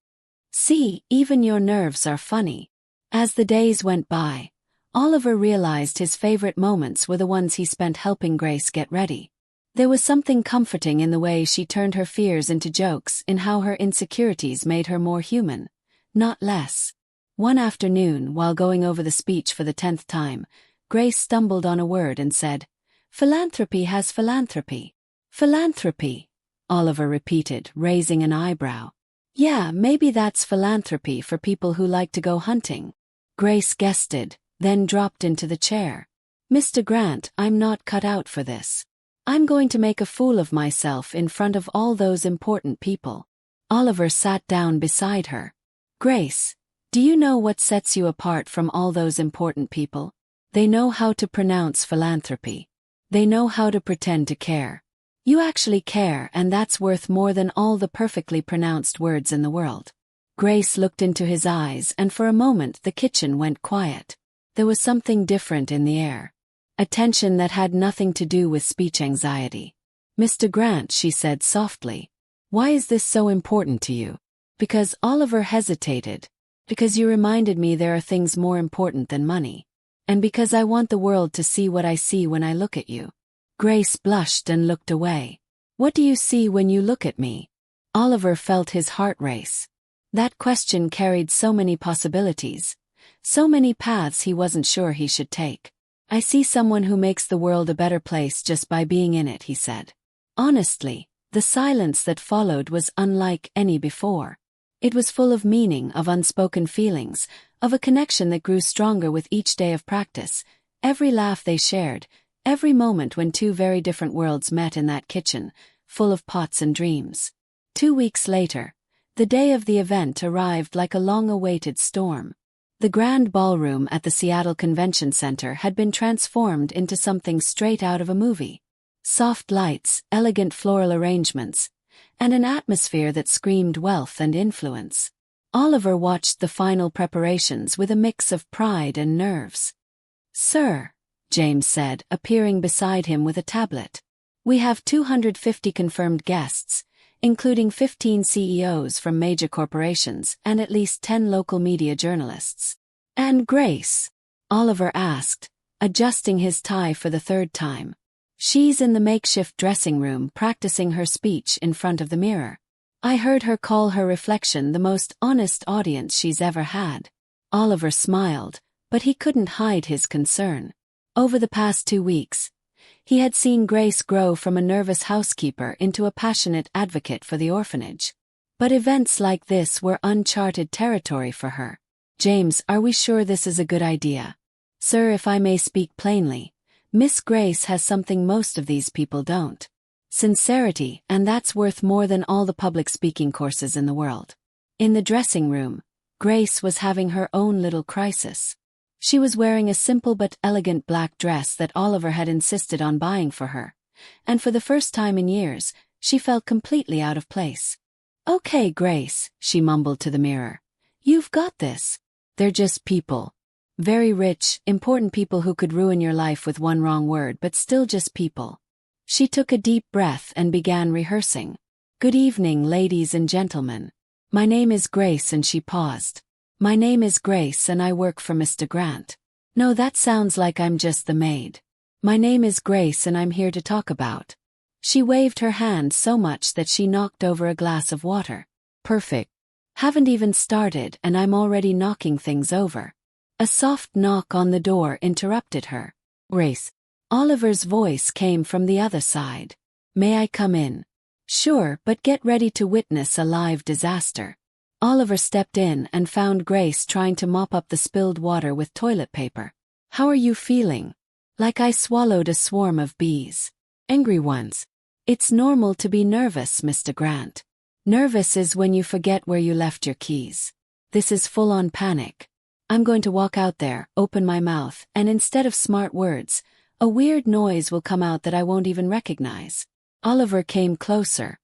A: See, even your nerves are funny. As the days went by, Oliver realized his favorite moments were the ones he spent helping Grace get ready. There was something comforting in the way she turned her fears into jokes, in how her insecurities made her more human, not less. One afternoon, while going over the speech for the 10th time, Grace stumbled on a word and said, "Philanthropy has philanthropy." Philanthropy, Oliver repeated, raising an eyebrow. Yeah, maybe that's philanthropy for people who like to go hunting. Grace guessed, then dropped into the chair. Mr. Grant, I'm not cut out for this. I'm going to make a fool of myself in front of all those important people. Oliver sat down beside her. Grace, do you know what sets you apart from all those important people? They know how to pronounce philanthropy. They know how to pretend to care. You actually care, and that's worth more than all the perfectly pronounced words in the world. Grace looked into his eyes, and for a moment the kitchen went quiet. There was something different in the air. A tension that had nothing to do with speech anxiety. Mr. Grant, she said softly. Why is this so important to you? Because Oliver hesitated. Because you reminded me there are things more important than money. And because I want the world to see what I see when I look at you. Grace blushed and looked away. What do you see when you look at me? Oliver felt his heart race. That question carried so many possibilities. So many paths he wasn't sure he should take. I see someone who makes the world a better place just by being in it, he said. Honestly, the silence that followed was unlike any before. It was full of meaning, of unspoken feelings, of a connection that grew stronger with each day of practice, every laugh they shared, every moment when two very different worlds met in that kitchen, full of pots and dreams. 2 weeks later, the day of the event arrived like a long-awaited storm. The grand ballroom at the Seattle Convention Center had been transformed into something straight out of a movie. Soft lights, elegant floral arrangements, and an atmosphere that screamed wealth and influence. Oliver watched the final preparations with a mix of pride and nerves. Sir, James said, appearing beside him with a tablet. We have 250 confirmed guests, including 15 CEOs from major corporations and at least 10 local media journalists. And Grace? Oliver asked, adjusting his tie for the 3rd time. She's in the makeshift dressing room practicing her speech in front of the mirror. I heard her call her reflection the most honest audience she's ever had. Oliver smiled, but he couldn't hide his concern. Over the past 2 weeks, he had seen Grace grow from a nervous housekeeper into a passionate advocate for the orphanage. But events like this were uncharted territory for her. James, are we sure this is a good idea? Sir, if I may speak plainly, Miss Grace has something most of these people don't. Sincerity, and that's worth more than all the public speaking courses in the world. In the dressing room, Grace was having her own little crisis. She was wearing a simple but elegant black dress that Oliver had insisted on buying for her, and for the first time in years, she felt completely out of place. Okay, Grace, she mumbled to the mirror. You've got this. They're just people. Very rich, important people who could ruin your life with one wrong word but still just people. She took a deep breath and began rehearsing. Good evening, ladies and gentlemen. My name is Grace, and she paused. My name is Grace and I work for Mr. Grant. No, that sounds like I'm just the maid. My name is Grace and I'm here to talk about. She waved her hand so much that she knocked over a glass of water. Perfect. Haven't even started and I'm already knocking things over. A soft knock on the door interrupted her. Grace. Oliver's voice came from the other side. May I come in? Sure, but get ready to witness a live disaster. Oliver stepped in and found Grace trying to mop up the spilled water with toilet paper. How are you feeling? Like I swallowed a swarm of bees. Angry ones. It's normal to be nervous, Mr. Grant. Nervous is when you forget where you left your keys. This is full-on panic. I'm going to walk out there, open my mouth, and instead of smart words, a weird noise will come out that I won't even recognize. Oliver came closer.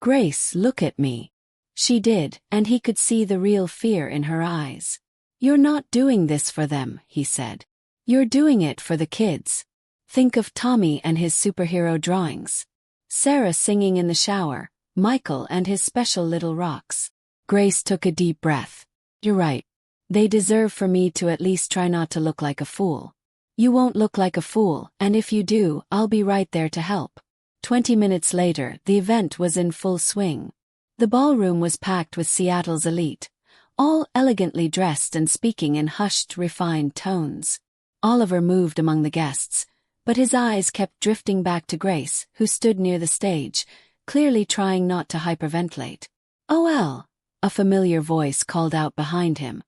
A: Grace, look at me. She did, and he could see the real fear in her eyes. You're not doing this for them, he said. You're doing it for the kids. Think of Tommy and his superhero drawings. Sarah singing in the shower, Michael and his special little rocks. Grace took a deep breath. You're right. They deserve for me to at least try not to look like a fool. You won't look like a fool, and if you do, I'll be right there to help. 20 minutes later, the event was in full swing. The ballroom was packed with Seattle's elite, all elegantly dressed and speaking in hushed, refined tones. Oliver moved among the guests, but his eyes kept drifting back to Grace, who stood near the stage, clearly trying not to hyperventilate. Oh well, a familiar voice called out behind him.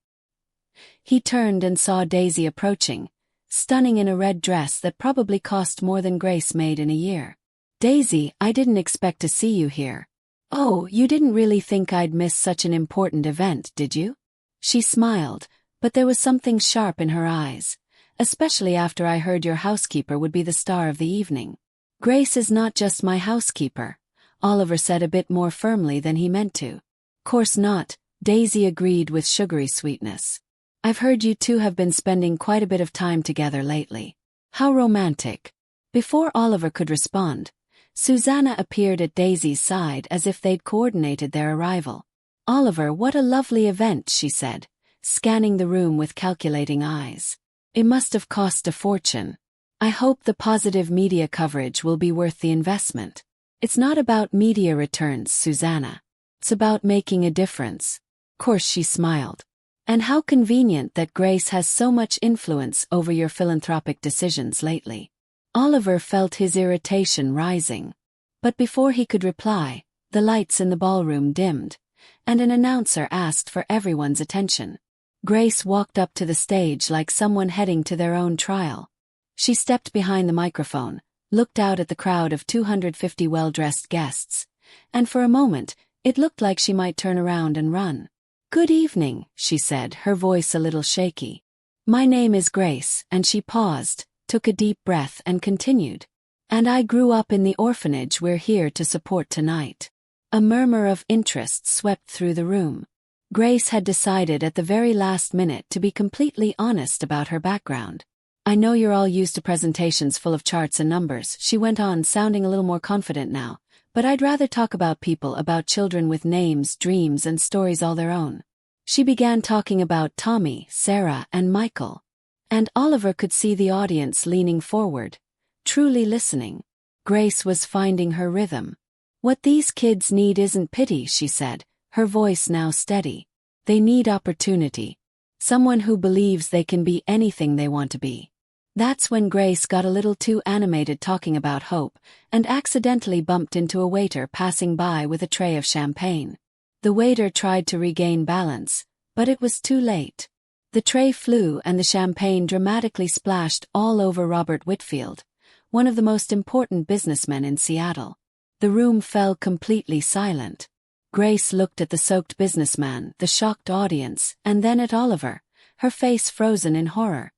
A: He turned and saw Daisy approaching, stunning in a red dress that probably cost more than Grace made in a year. Daisy, I didn't expect to see you here. Oh, you didn't really think I'd miss such an important event, did you? She smiled, but there was something sharp in her eyes, especially after I heard your housekeeper would be the star of the evening. Grace is not just my housekeeper, Oliver said a bit more firmly than he meant to. Course not, Daisy agreed with sugary sweetness. I've heard you two have been spending quite a bit of time together lately. How romantic. Before Oliver could respond, Susanna appeared at Daisy's side as if they'd coordinated their arrival. Oliver, what a lovely event, she said, scanning the room with calculating eyes. It must have cost a fortune. I hope the positive media coverage will be worth the investment. It's not about media returns, Susanna. It's about making a difference. Course, she smiled. And how convenient that Grace has so much influence over your philanthropic decisions lately. Oliver felt his irritation rising. But before he could reply, the lights in the ballroom dimmed, and an announcer asked for everyone's attention. Grace walked up to the stage like someone heading to their own trial. She stepped behind the microphone, looked out at the crowd of 250 well-dressed guests, and for a moment, it looked like she might turn around and run. Good evening, she said, her voice a little shaky. My name is Grace, and she paused, took a deep breath and continued. And I grew up in the orphanage we're here to support tonight. A murmur of interest swept through the room. Grace had decided at the very last minute to be completely honest about her background. I know you're all used to presentations full of charts and numbers, she went on, sounding a little more confident now, but I'd rather talk about people, about children with names, dreams, and stories all their own. She began talking about Tommy, Sarah, and Michael. And Oliver could see the audience leaning forward, truly listening. Grace was finding her rhythm. What these kids need isn't pity, she said, her voice now steady. They need opportunity. Someone who believes they can be anything they want to be. That's when Grace got a little too animated talking about hope, and accidentally bumped into a waiter passing by with a tray of champagne. The waiter tried to regain balance, but it was too late. The tray flew and the champagne dramatically splashed all over Robert Whitfield, one of the most important businessmen in Seattle. The room fell completely silent. Grace looked at the soaked businessman, the shocked audience, and then at Oliver, her face frozen in horror.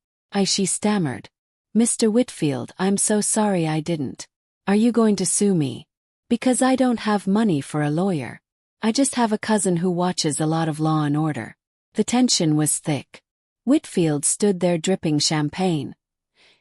A: She stammered. Mr. Whitfield, I'm so sorry I didn't. Are you going to sue me? Because I don't have money for a lawyer. I just have a cousin who watches a lot of Law and Order. The tension was thick. Whitfield stood there dripping champagne,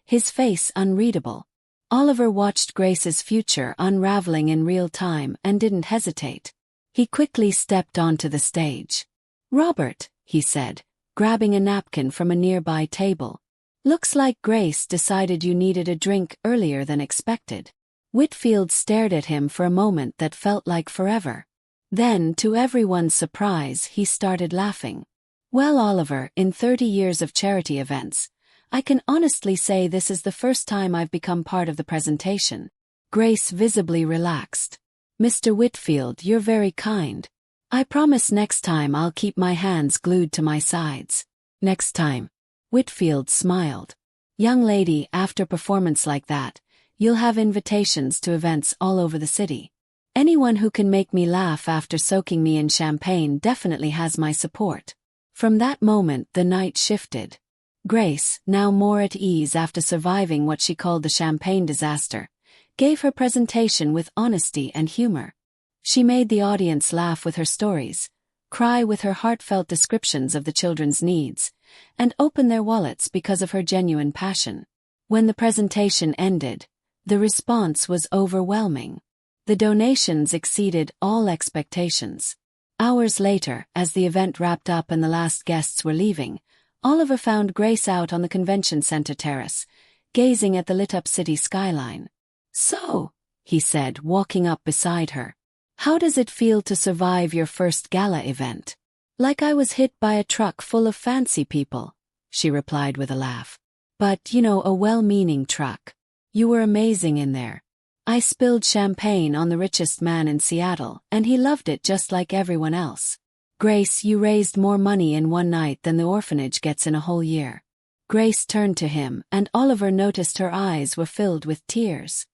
A: his face unreadable. Oliver watched Grace's future unraveling in real time and didn't hesitate. He quickly stepped onto the stage. "Robert," he said, grabbing a napkin from a nearby table. "Looks like Grace decided you needed a drink earlier than expected." Whitfield stared at him for a moment that felt like forever. Then, to everyone's surprise, he started laughing. "Well, Oliver, in 30 years of charity events, I can honestly say this is the first time I've become part of the presentation." Grace visibly relaxed. "Mr. Whitfield, you're very kind. I promise next time I'll keep my hands glued to my sides." "Next time." Whitfield smiled. "Young lady, after performance like that, you'll have invitations to events all over the city. Anyone who can make me laugh after soaking me in champagne definitely has my support." From that moment the night shifted. Grace, now more at ease after surviving what she called the champagne disaster, gave her presentation with honesty and humor. She made the audience laugh with her stories, cry with her heartfelt descriptions of the children's needs, and open their wallets because of her genuine passion. When the presentation ended, the response was overwhelming. The donations exceeded all expectations. Hours later, as the event wrapped up and the last guests were leaving, Oliver found Grace out on the convention center terrace, gazing at the lit-up city skyline. "So," he said, walking up beside her, "how does it feel to survive your first gala event?" "Like I was hit by a truck full of fancy people," she replied with a laugh. "But, a well-meaning truck. You were amazing in there. I spilled champagne on the richest man in Seattle, and he loved it just like everyone else. Grace, you raised more money in one night than the orphanage gets in a whole year." Grace turned to him, and Oliver noticed her eyes were filled with tears.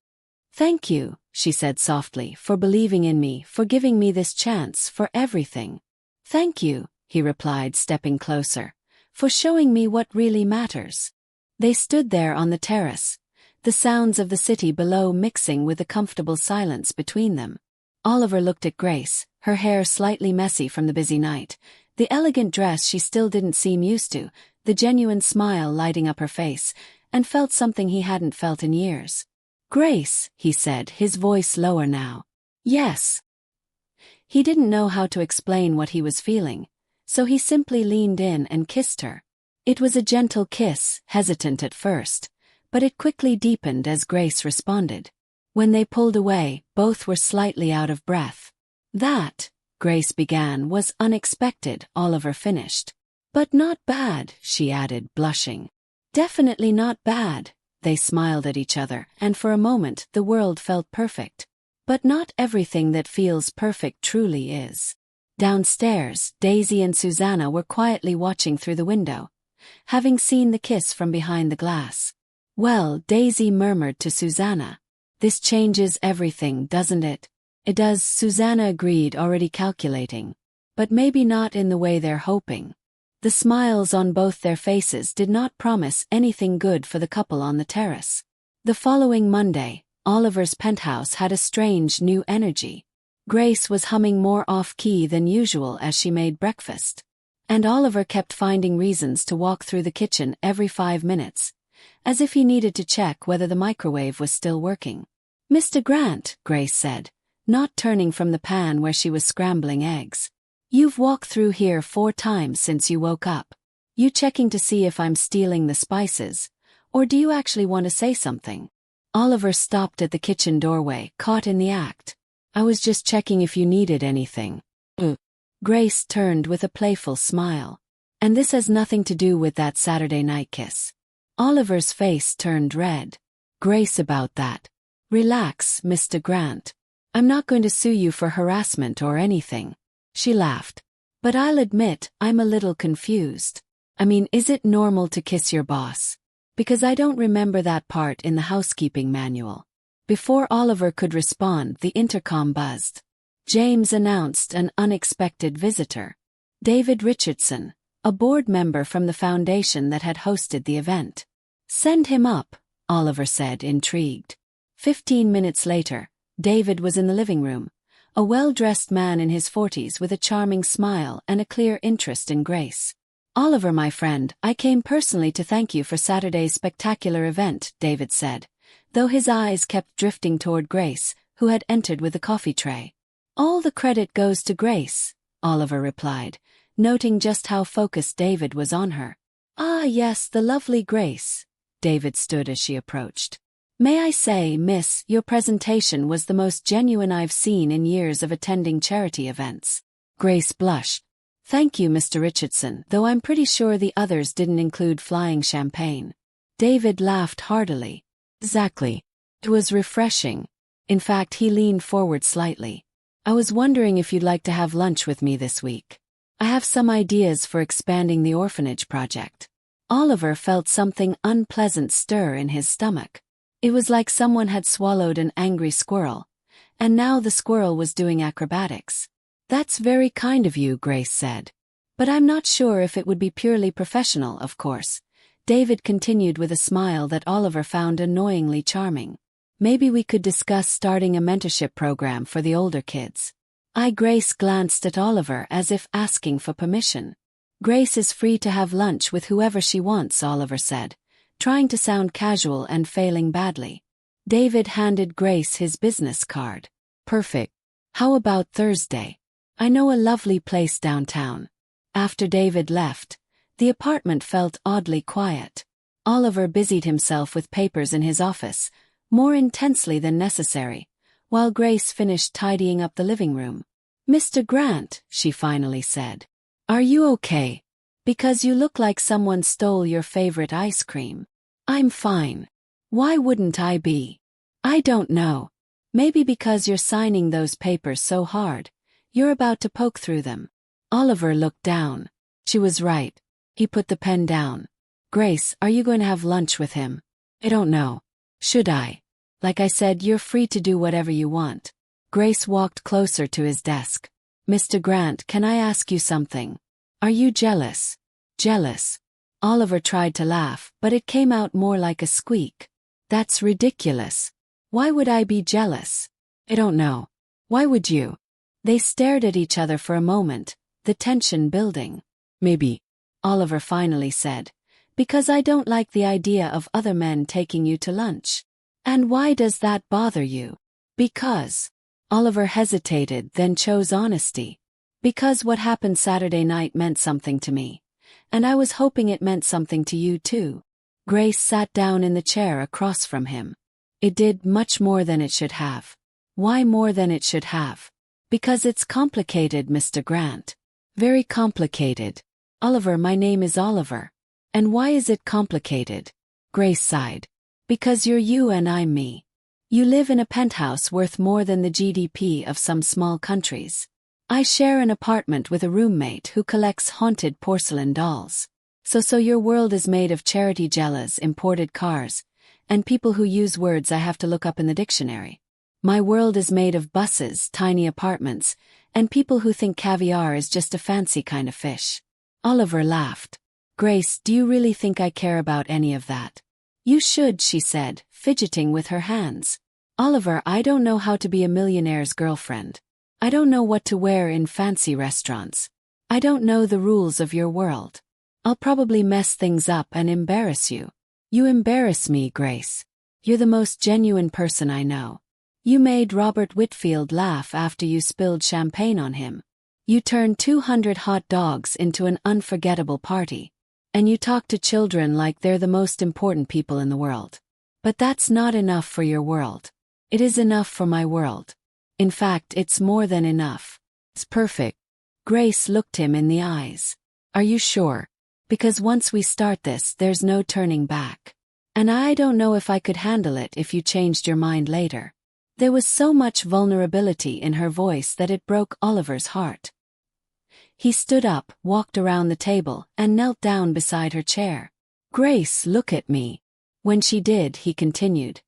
A: "Thank you," she said softly, "for believing in me, for giving me this chance, for everything." "Thank you," he replied, stepping closer, "for showing me what really matters." They stood there on the terrace, the sounds of the city below mixing with the comfortable silence between them. Oliver looked at Grace, her hair slightly messy from the busy night, the elegant dress she still didn't seem used to, the genuine smile lighting up her face, and felt something he hadn't felt in years. "Grace," he said, his voice lower now. "Yes." He didn't know how to explain what he was feeling, so he simply leaned in and kissed her. It was a gentle kiss, hesitant at first, but it quickly deepened as Grace responded. When they pulled away, both were slightly out of breath. "That," Grace began, "was unexpected," Oliver finished. "But not bad," she added, blushing. "Definitely not bad." They smiled at each other, and for a moment the world felt perfect. But not everything that feels perfect truly is. Downstairs, Daisy and Susanna were quietly watching through the window, having seen the kiss from behind the glass. "Well," Daisy murmured to Susanna, "this changes everything, doesn't it?" "It does," Susanna agreed, already calculating. "But maybe not in the way they're hoping." The smiles on both their faces did not promise anything good for the couple on the terrace. The following Monday, Oliver's penthouse had a strange new energy. Grace was humming more off-key than usual as she made breakfast. And Oliver kept finding reasons to walk through the kitchen every 5 minutes, as if he needed to check whether the microwave was still working. "Mr. Grant," Grace said, not turning from the pan where she was scrambling eggs. "You've walked through here 4 times since you woke up. You checking to see if I'm stealing the spices, or do you actually want to say something?" Oliver stopped at the kitchen doorway, caught in the act. "I was just checking if you needed anything." Grace turned with a playful smile. "And this has nothing to do with that Saturday night kiss." Oliver's face turned red. "Grace, about that. Relax, Mr. Grant. I'm not going to sue you for harassment or anything." She laughed. "But I'll admit, I'm a little confused. I mean, is it normal to kiss your boss? Because I don't remember that part in the housekeeping manual." Before Oliver could respond, the intercom buzzed. James announced an unexpected visitor. David Richardson, a board member from the foundation that had hosted the event. "Send him up," Oliver said, intrigued. 15 minutes later, David was in the living room, a well-dressed man in his 40s with a charming smile and a clear interest in Grace. Oliver, my friend, I came personally to thank you for Saturday's spectacular event, David said, though his eyes kept drifting toward Grace, who had entered with a coffee tray. All the credit goes to Grace, Oliver replied, noting just how focused David was on her. Ah yes, the lovely Grace. David stood as she approached. May I say, miss, your presentation was the most genuine I've seen in years of attending charity events. Grace blushed. Thank you, Mr. Richardson, though I'm pretty sure the others didn't include flying champagne. David laughed heartily. Exactly. It was refreshing. In fact, he leaned forward slightly. I was wondering if you'd like to have lunch with me this week. I have some ideas for expanding the orphanage project. Oliver felt something unpleasant stir in his stomach. It was like someone had swallowed an angry squirrel, and now the squirrel was doing acrobatics. That's very kind of you, Grace said. But I'm not sure if it would be purely professional, of course. David continued with a smile that Oliver found annoyingly charming. Maybe we could discuss starting a mentorship program for the older kids. Grace glanced at Oliver as if asking for permission. Grace is free to have lunch with whoever she wants, Oliver said, trying to sound casual and failing badly. David handed Grace his business card. Perfect. How about Thursday? I know a lovely place downtown. After David left, the apartment felt oddly quiet. Oliver busied himself with papers in his office, more intensely than necessary, while Grace finished tidying up the living room. Mr. Grant, she finally said. Are you okay? Because you look like someone stole your favorite ice cream. I'm fine. Why wouldn't I be? I don't know. Maybe because you're signing those papers so hard, you're about to poke through them. Oliver looked down. She was right. He put the pen down. Grace, are you going to have lunch with him? I don't know. Should I? Like I said, you're free to do whatever you want. Grace walked closer to his desk. Mr. Grant, can I ask you something? Are you jealous? Jealous? Oliver tried to laugh, but it came out more like a squeak. That's ridiculous. Why would I be jealous? I don't know. Why would you? They stared at each other for a moment, the tension building. Maybe, Oliver finally said, because I don't like the idea of other men taking you to lunch. And why does that bother you? Because. Oliver hesitated, then chose honesty. Because what happened Saturday night meant something to me. And I was hoping it meant something to you too. Grace sat down in the chair across from him. It did much more than it should have. Why more than it should have? Because it's complicated, Mr. Grant. Very complicated. Oliver, my name is Oliver. And why is it complicated? Grace sighed. Because you're you and I'm me. You live in a penthouse worth more than the GDP of some small countries. I share an apartment with a roommate who collects haunted porcelain dolls. So your world is made of charity jellas, imported cars, and people who use words I have to look up in the dictionary. My world is made of buses, tiny apartments, and people who think caviar is just a fancy kind of fish. Oliver laughed. Grace, do you really think I care about any of that? You should, she said, fidgeting with her hands. Oliver, I don't know how to be a millionaire's girlfriend. I don't know what to wear in fancy restaurants. I don't know the rules of your world. I'll probably mess things up and embarrass you. You embarrass me, Grace. You're the most genuine person I know. You made Robert Whitfield laugh after you spilled champagne on him. You turned 200 hot dogs into an unforgettable party. And you talk to children like they're the most important people in the world. But that's not enough for your world. It is enough for my world. In fact, it's more than enough. It's perfect. Grace looked him in the eyes. Are you sure? Because once we start this, there's no turning back. And I don't know if I could handle it if you changed your mind later. There was so much vulnerability in her voice that it broke Oliver's heart. He stood up, walked around the table, and knelt down beside her chair. Grace, look at me. When she did, he continued.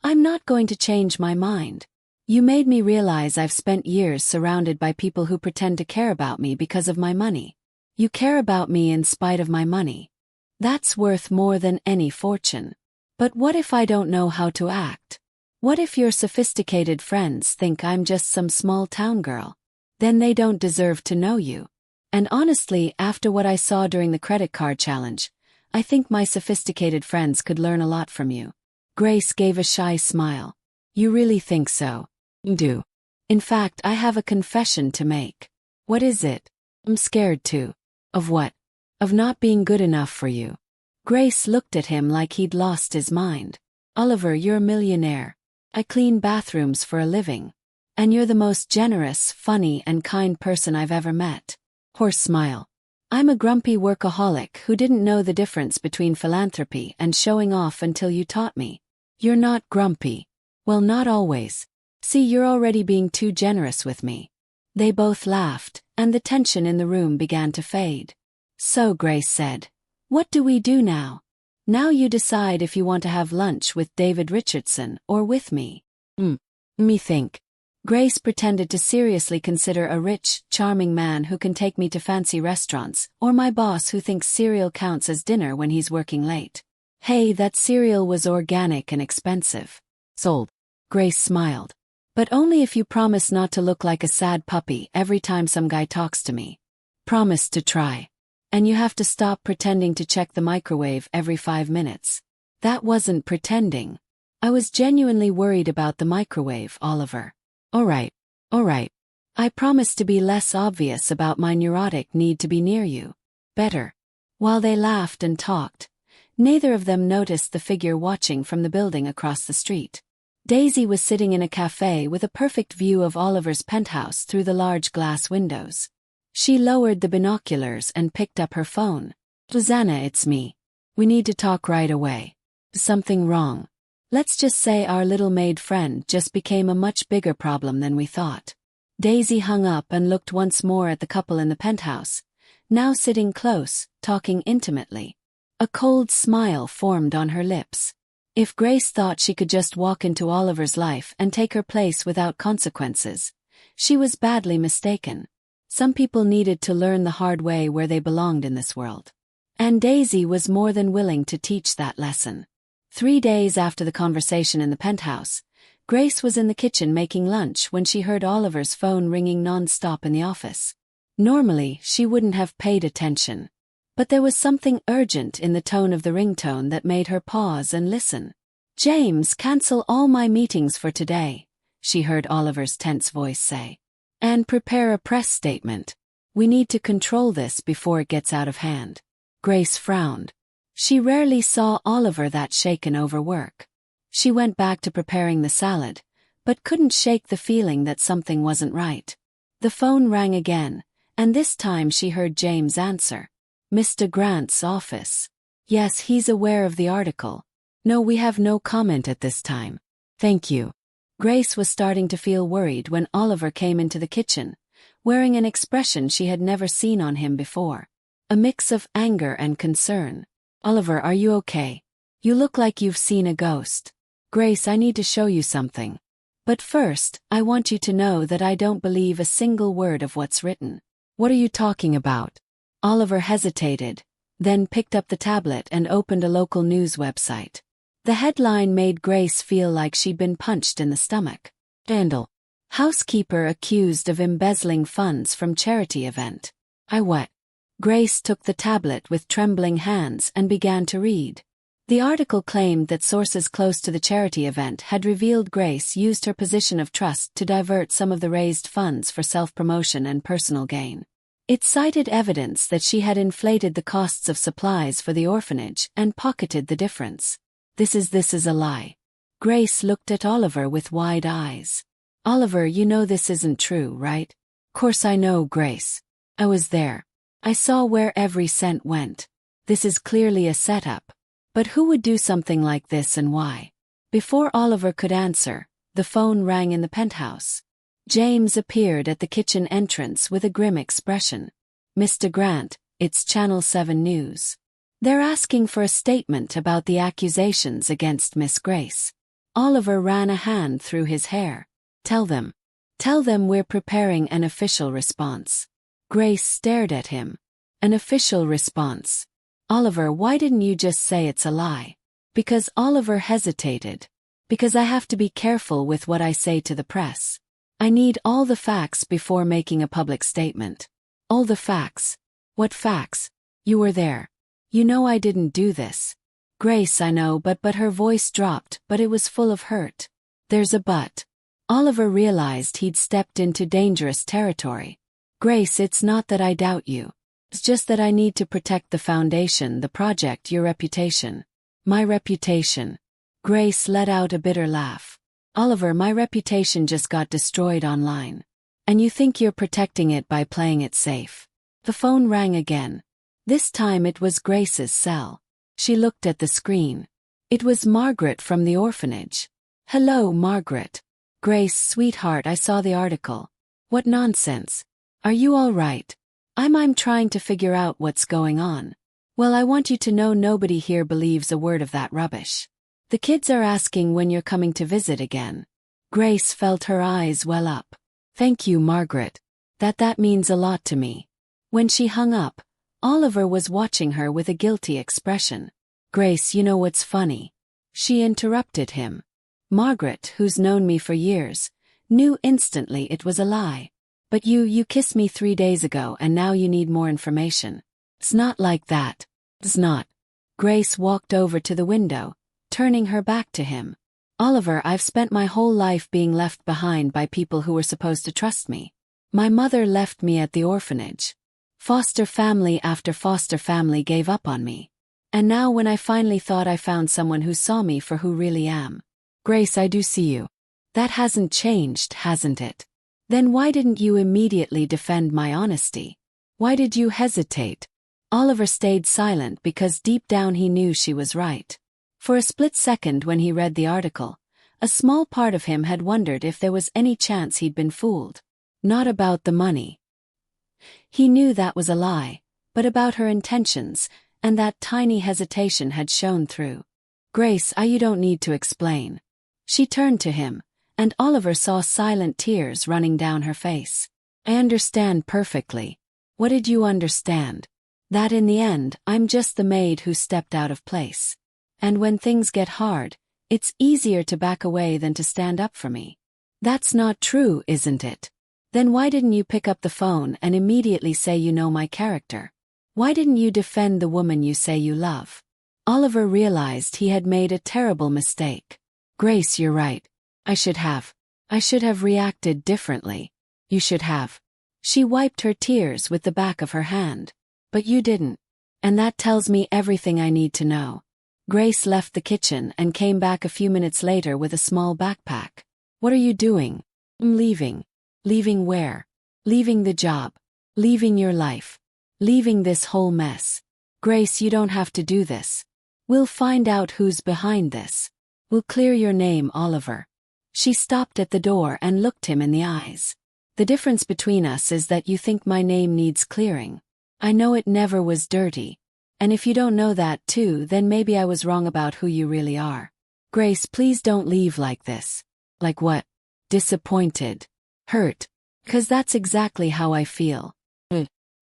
A: I'm not going to change my mind. You made me realize I've spent years surrounded by people who pretend to care about me because of my money. You care about me in spite of my money. That's worth more than any fortune. But what if I don't know how to act? What if your sophisticated friends think I'm just some small town girl? Then they don't deserve to know you. And honestly, after what I saw during the credit card challenge, I think my sophisticated friends could learn a lot from you. Grace gave a shy smile. You really think so? Do. In fact, I have a confession to make. What is it? I'm scared too. Of what? Of not being good enough for you. Grace looked at him like he'd lost his mind. Oliver, you're a millionaire. I clean bathrooms for a living. And you're the most generous, funny, and kind person I've ever met. Horse smile. I'm a grumpy workaholic who didn't know the difference between philanthropy and showing off until you taught me. You're not grumpy. Well, not always. See, you're already being too generous with me. They both laughed, and the tension in the room began to fade. So Grace said, what do we do now? Now you decide if you want to have lunch with David Richardson or with me. Me think. Grace pretended to seriously consider a rich, charming man who can take me to fancy restaurants, or my boss who thinks cereal counts as dinner when he's working late. Hey, that cereal was organic and expensive. Sold. Grace smiled. But only if you promise not to look like a sad puppy every time some guy talks to me. Promise to try. And you have to stop pretending to check the microwave every 5 minutes. That wasn't pretending. I was genuinely worried about the microwave, Oliver. All right. I promise to be less obvious about my neurotic need to be near you. Better. While they laughed and talked, neither of them noticed the figure watching from the building across the street. Daisy was sitting in a cafe with a perfect view of Oliver's penthouse through the large glass windows. She lowered the binoculars and picked up her phone. Susanna, it's me. We need to talk right away. Something wrong. Let's just say our little maid friend just became a much bigger problem than we thought. Daisy hung up and looked once more at the couple in the penthouse, now sitting close, talking intimately. A cold smile formed on her lips. If Grace thought she could just walk into Oliver's life and take her place without consequences, she was badly mistaken. Some people needed to learn the hard way where they belonged in this world. And Daisy was more than willing to teach that lesson. 3 days after the conversation in the penthouse, Grace was in the kitchen making lunch when she heard Oliver's phone ringing non-stop in the office. Normally, she wouldn't have paid attention. But there was something urgent in the tone of the ringtone that made her pause and listen. James, cancel all my meetings for today, she heard Oliver's tense voice say. And prepare a press statement. We need to control this before it gets out of hand. Grace frowned. She rarely saw Oliver that shaken over work. She went back to preparing the salad, but couldn't shake the feeling that something wasn't right. The phone rang again, and this time she heard James answer. Mr. Grant's office. Yes, he's aware of the article. No, we have no comment at this time. Thank you. Grace was starting to feel worried when Oliver came into the kitchen, wearing an expression she had never seen on him before. A mix of anger and concern. Oliver, are you okay? You look like you've seen a ghost. Grace, I need to show you something. But first, I want you to know that I don't believe a single word of what's written. What are you talking about? Oliver hesitated, then picked up the tablet and opened a local news website. The headline made Grace feel like she'd been punched in the stomach. Scandal. Housekeeper accused of embezzling funds from charity event. What? Grace took the tablet with trembling hands and began to read. The article claimed that sources close to the charity event had revealed Grace used her position of trust to divert some of the raised funds for self-promotion and personal gain. It cited evidence that she had inflated the costs of supplies for the orphanage and pocketed the difference. This is a lie. Grace looked at Oliver with wide eyes. Oliver, you know this isn't true, right? Course I know, Grace. I was there. I saw where every cent went. This is clearly a setup. But who would do something like this and why? Before Oliver could answer, the phone rang in the penthouse. James appeared at the kitchen entrance with a grim expression. Mr. Grant, it's Channel 7 News. They're asking for a statement about the accusations against Miss Grace. Oliver ran a hand through his hair. Tell them we're preparing an official response. Grace stared at him. An official response. Oliver, why didn't you just say it's a lie? Because Oliver hesitated. Because I have to be careful with what I say to the press. I need all the facts before making a public statement. All the facts. What facts? You were there. You know I didn't do this. Grace, I know, but her voice dropped, but it was full of hurt. There's a but. Oliver realized he'd stepped into dangerous territory. Grace, it's not that I doubt you. It's just that I need to protect the foundation, the project, your reputation. My reputation. Grace let out a bitter laugh. Oliver, my reputation just got destroyed online. And you think you're protecting it by playing it safe. The phone rang again. This time it was Grace's cell. She looked at the screen. It was Margaret from the orphanage. Hello, Margaret. Grace, sweetheart, I saw the article. What nonsense. Are you all right? I'm trying to figure out what's going on. Well, I want you to know nobody here believes a word of that rubbish. The kids are asking when you're coming to visit again. Grace felt her eyes well up. Thank you, Margaret. That means a lot to me. When she hung up, Oliver was watching her with a guilty expression. Grace, you know what's funny? She interrupted him. Margaret, who's known me for years, knew instantly it was a lie. But you kissed me 3 days ago and now you need more information. It's not like that. It's not. Grace walked over to the window, turning her back to him. Oliver, I've spent my whole life being left behind by people who were supposed to trust me. My mother left me at the orphanage. Foster family after foster family gave up on me. And now when I finally thought I found someone who saw me for who really am. Grace, I do see you. That hasn't changed, hasn't it? Then why didn't you immediately defend my honesty? Why did you hesitate? Oliver stayed silent because deep down he knew she was right. For a split second when he read the article, a small part of him had wondered if there was any chance he'd been fooled. Not about the money. He knew that was a lie, but about her intentions, and that tiny hesitation had shown through. Grace, you don't need to explain. She turned to him, and Oliver saw silent tears running down her face. I understand perfectly. What did you understand? That in the end, I'm just the maid who stepped out of place. And when things get hard, it's easier to back away than to stand up for me. That's not true, isn't it? Then why didn't you pick up the phone and immediately say you know my character? Why didn't you defend the woman you say you love? Oliver realized he had made a terrible mistake. Grace, you're right. I should have reacted differently. You should have. She wiped her tears with the back of her hand. But you didn't. And that tells me everything I need to know. Grace left the kitchen and came back a few minutes later with a small backpack. What are you doing? I'm leaving. Leaving where? Leaving the job. Leaving your life. Leaving this whole mess. Grace, you don't have to do this. We'll find out who's behind this. We'll clear your name, Oliver. She stopped at the door and looked him in the eyes. The difference between us is that you think my name needs clearing. I know it never was dirty. And if you don't know that too, then maybe I was wrong about who you really are. Grace, please don't leave like this. Like what? Disappointed. Hurt. 'Cause that's exactly how I feel.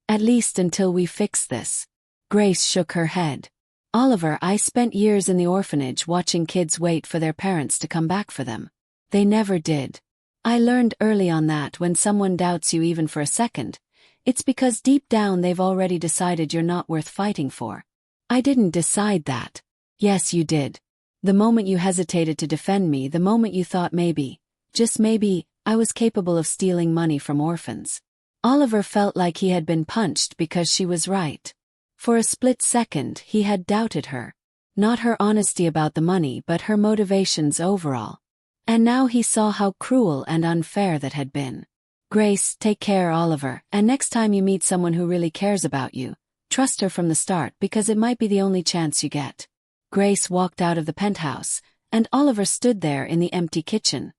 A: At least until we fix this. Grace shook her head. Oliver, I spent years in the orphanage watching kids wait for their parents to come back for them. They never did. I learned early on that when someone doubts you even for a second, it's because deep down they've already decided you're not worth fighting for. I didn't decide that. Yes, you did. The moment you hesitated to defend me, the moment you thought maybe, just maybe, I was capable of stealing money from orphans. Oliver felt like he had been punched because she was right. For a split second, he had doubted her. Not her honesty about the money, but her motivations overall. And now he saw how cruel and unfair that had been. Grace, take care, Oliver, and next time you meet someone who really cares about you, trust her from the start because it might be the only chance you get. Grace walked out of the penthouse, and Oliver stood there in the empty kitchen,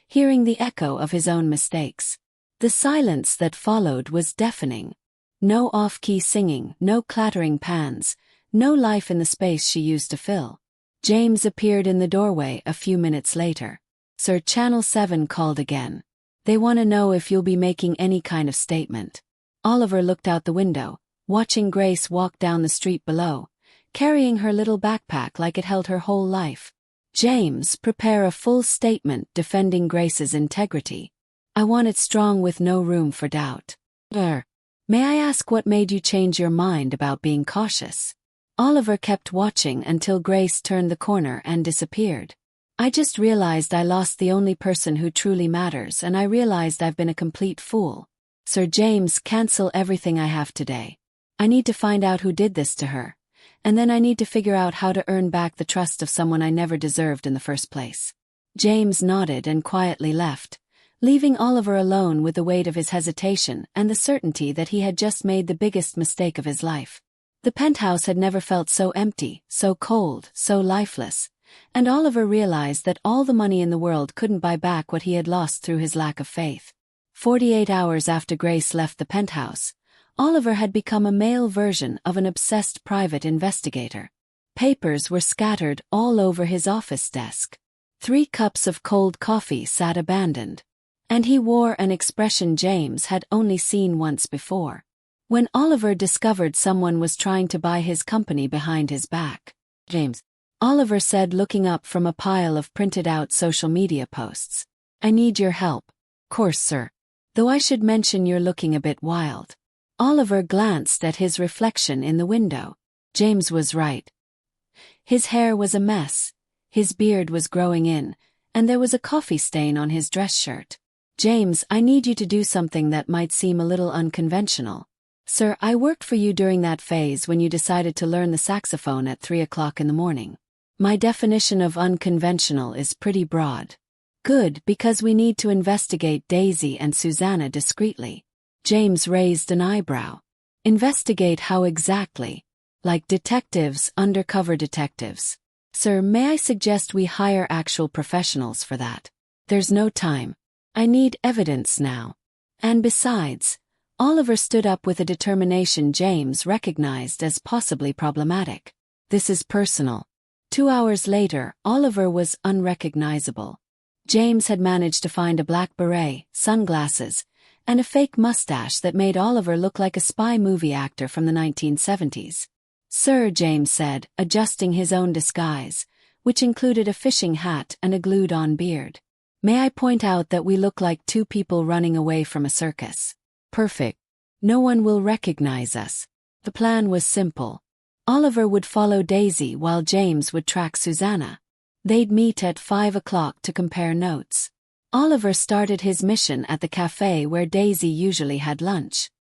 A: hearing the echo of his own mistakes. The silence that followed was deafening. No off-key singing, no clattering pans, no life in the space she used to fill. James appeared in the doorway a few minutes later. Sir, Channel 7 called again. They want to know if you'll be making any kind of statement. Oliver looked out the window, watching Grace walk down the street below, carrying her little backpack like it held her whole life. James, prepare a full statement defending Grace's integrity. I want it strong with no room for doubt. May I ask what made you change your mind about being cautious? Oliver kept watching until Grace turned the corner and disappeared. I just realized I lost the only person who truly matters, and I realized I've been a complete fool. Sir James, cancel everything I have today. I need to find out who did this to her. And then I need to figure out how to earn back the trust of someone I never deserved in the first place. James nodded and quietly left, leaving Oliver alone with the weight of his hesitation and the certainty that he had just made the biggest mistake of his life. The penthouse had never felt so empty, so cold, so lifeless, and Oliver realized that all the money in the world couldn't buy back what he had lost through his lack of faith. 48 hours after Grace left the penthouse, Oliver had become a male version of an obsessed private investigator. Papers were scattered all over his office desk. 3 cups of cold coffee sat abandoned. And he wore an expression James had only seen once before. When Oliver discovered someone was trying to buy his company behind his back. James, Oliver said, looking up from a pile of printed-out social media posts. I need your help. Course, sir. Though I should mention you're looking a bit wild. Oliver glanced at his reflection in the window. James was right. His hair was a mess, his beard was growing in, and there was a coffee stain on his dress shirt. James, I need you to do something that might seem a little unconventional. Sir, I worked for you during that phase when you decided to learn the saxophone at 3 o'clock in the morning. My definition of unconventional is pretty broad. Good, because we need to investigate Daisy and Susanna discreetly. James raised an eyebrow. Investigate how exactly? Like detectives, undercover detectives. Sir, may I suggest we hire actual professionals for that? There's no time. I need evidence now. And besides, Oliver stood up with a determination James recognized as possibly problematic. This is personal. 2 hours later, Oliver was unrecognizable. James had managed to find a black beret, sunglasses, and a fake mustache that made Oliver look like a spy movie actor from the 1970s. Sir, James said, adjusting his own disguise, which included a fishing hat and a glued-on beard. May I point out that we look like 2 people running away from a circus? Perfect. No one will recognize us. The plan was simple. Oliver would follow Daisy while James would track Susanna. They'd meet at 5 o'clock to compare notes. Oliver started his mission at the cafe where Daisy usually had lunch.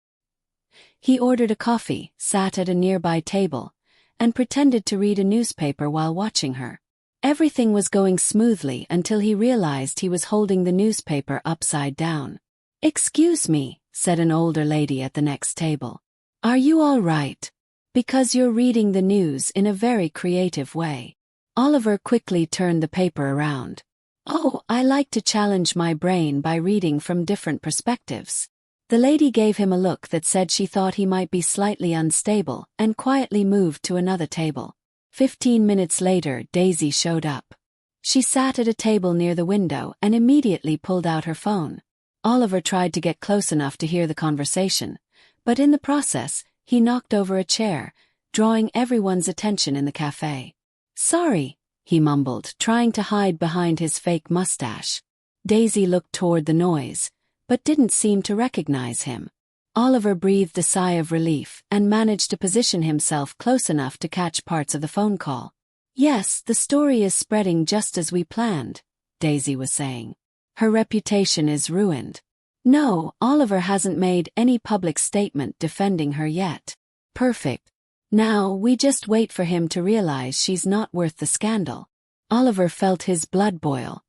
A: He ordered a coffee, sat at a nearby table, and pretended to read a newspaper while watching her. Everything was going smoothly until he realized he was holding the newspaper upside down. Excuse me, said an older lady at the next table. Are you all right? Because you're reading the news in a very creative way. Oliver quickly turned the paper around. Oh, I like to challenge my brain by reading from different perspectives. The lady gave him a look that said she thought he might be slightly unstable and quietly moved to another table. 15 minutes later, Daisy showed up. She sat at a table near the window and immediately pulled out her phone. Oliver tried to get close enough to hear the conversation, but in the process, he knocked over a chair, drawing everyone's attention in the cafe. Sorry, he mumbled, trying to hide behind his fake mustache. Daisy looked toward the noise, but didn't seem to recognize him. Oliver breathed a sigh of relief and managed to position himself close enough to catch parts of the phone call. Yes, the story is spreading just as we planned, Daisy was saying. Her reputation is ruined. No, Oliver hasn't made any public statement defending her yet. Perfect. Now, we just wait for him to realize she's not worth the scandal. Oliver felt his blood boil.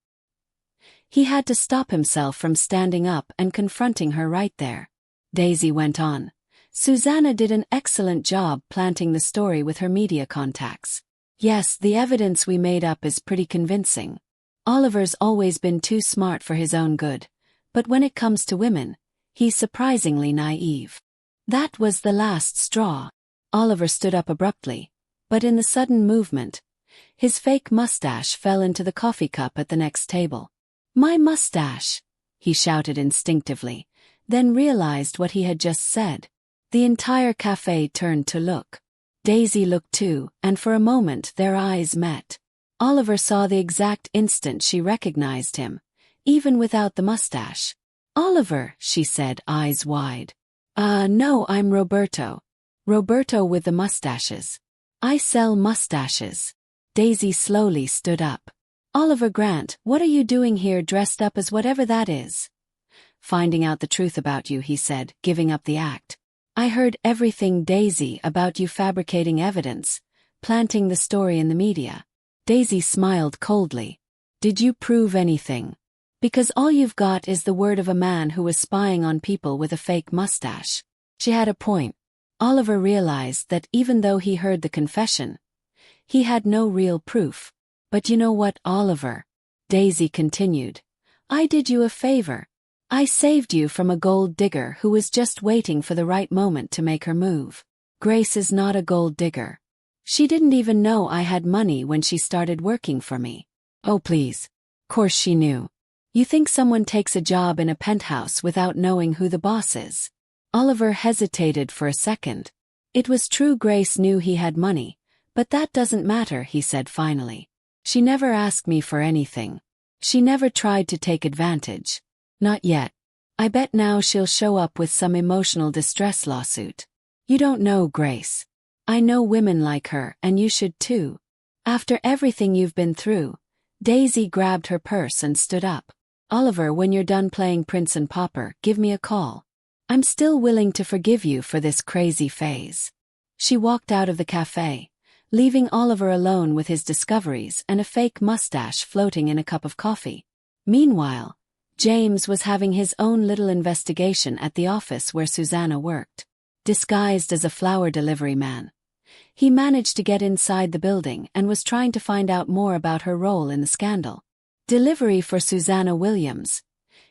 A: He had to stop himself from standing up and confronting her right there. Daisy went on. Susanna did an excellent job planting the story with her media contacts. Yes, the evidence we made up is pretty convincing. Oliver's always been too smart for his own good, but when it comes to women, he's surprisingly naive. That was the last straw. Oliver stood up abruptly, but in the sudden movement, his fake mustache fell into the coffee cup at the next table. My mustache, he shouted instinctively, then realized what he had just said. The entire cafe turned to look. Daisy looked too, and for a moment their eyes met. Oliver saw the exact instant she recognized him, even without the mustache. Oliver, she said, eyes wide. No, I'm Roberto. Roberto with the mustaches. I sell mustaches. Daisy slowly stood up. Oliver Grant, what are you doing here dressed up as whatever that is? Finding out the truth about you, he said, giving up the act. I heard everything, Daisy, about you fabricating evidence, planting the story in the media. Daisy smiled coldly. Did you prove anything? Because all you've got is the word of a man who was spying on people with a fake mustache. She had a point. Oliver realized that even though he heard the confession, he had no real proof. But you know what, Oliver? Daisy continued. I did you a favor. I saved you from a gold digger who was just waiting for the right moment to make her move. Grace is not a gold digger. She didn't even know I had money when she started working for me. Oh please. Course she knew. You think someone takes a job in a penthouse without knowing who the boss is? Oliver hesitated for a second. It was true Grace knew he had money, but that doesn't matter, he said finally. She never asked me for anything. She never tried to take advantage. Not yet. I bet now she'll show up with some emotional distress lawsuit. You don't know Grace. I know women like her, and you should too. After everything you've been through. Daisy grabbed her purse and stood up. Oliver, when you're done playing Prince and Pauper, give me a call. I'm still willing to forgive you for this crazy phase. She walked out of the cafe, leaving Oliver alone with his discoveries and a fake mustache floating in a cup of coffee. Meanwhile, James was having his own little investigation at the office where Susanna worked. Disguised as a flower delivery man, he managed to get inside the building and was trying to find out more about her role in the scandal. Delivery for Susanna Williams,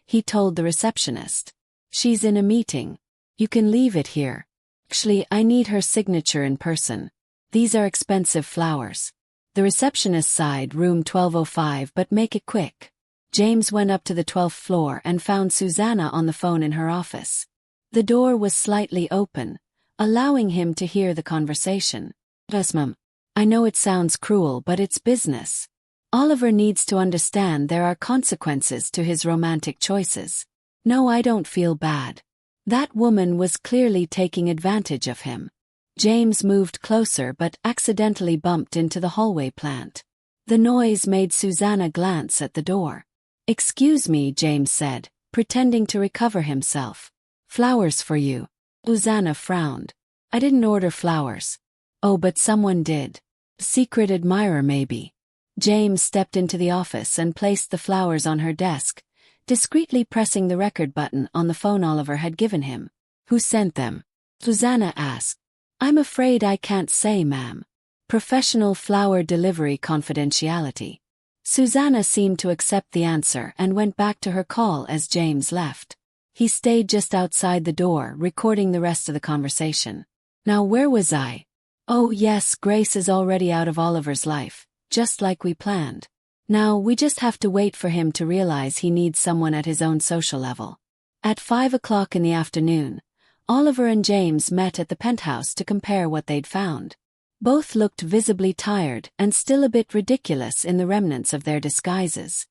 A: he told the receptionist. She's in a meeting. You can leave it here. Actually, I need her signature in person. These are expensive flowers. The receptionist sighed, room 1205, but make it quick. James went up to the 12th floor and found Susanna on the phone in her office. The door was slightly open, allowing him to hear the conversation. Yes, ma'am. I know it sounds cruel, but it's business. Oliver needs to understand there are consequences to his romantic choices. No, I don't feel bad. That woman was clearly taking advantage of him. James moved closer but accidentally bumped into the hallway plant. The noise made Susanna glance at the door. Excuse me, James said, pretending to recover himself. Flowers for you. Susanna frowned. I didn't order flowers. Oh, but someone did. Secret admirer maybe. James stepped into the office and placed the flowers on her desk, discreetly pressing the record button on the phone Oliver had given him. Who sent them? Susanna asked. I'm afraid I can't say, ma'am. Professional flower delivery confidentiality. Susanna seemed to accept the answer and went back to her call as James left. He stayed just outside the door, recording the rest of the conversation. Now where was I? Oh yes, Grace is already out of Oliver's life, just like we planned. Now we just have to wait for him to realize he needs someone at his own social level. At 5 o'clock in the afternoon, Oliver and James met at the penthouse to compare what they'd found. Both looked visibly tired and still a bit ridiculous in the remnants of their disguises.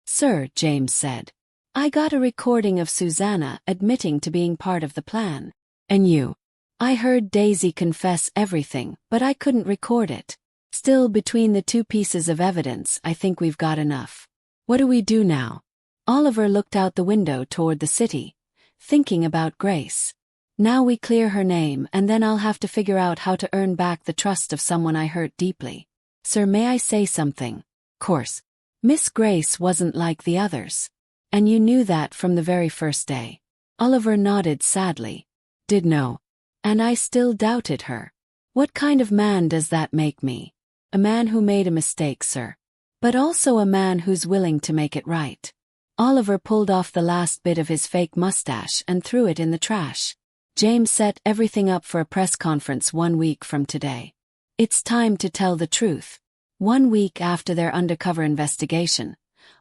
A: Sir, James said. I got a recording of Susanna admitting to being part of the plan. And you? I heard Daisy confess everything, but I couldn't record it. Still, between the two pieces of evidence, I think we've got enough. What do we do now? Oliver looked out the window toward the city, thinking about Grace. Now we clear her name, and then I'll have to figure out how to earn back the trust of someone I hurt deeply. Sir, may I say something? Course. Miss Grace wasn't like the others. And you knew that from the very first day. Oliver nodded sadly. Did know. And I still doubted her. What kind of man does that make me? A man who made a mistake, sir. But also a man who's willing to make it right. Oliver pulled off the last bit of his fake mustache and threw it in the trash. James set everything up for a press conference 1 week from today. It's time to tell the truth. 1 week after their undercover investigation,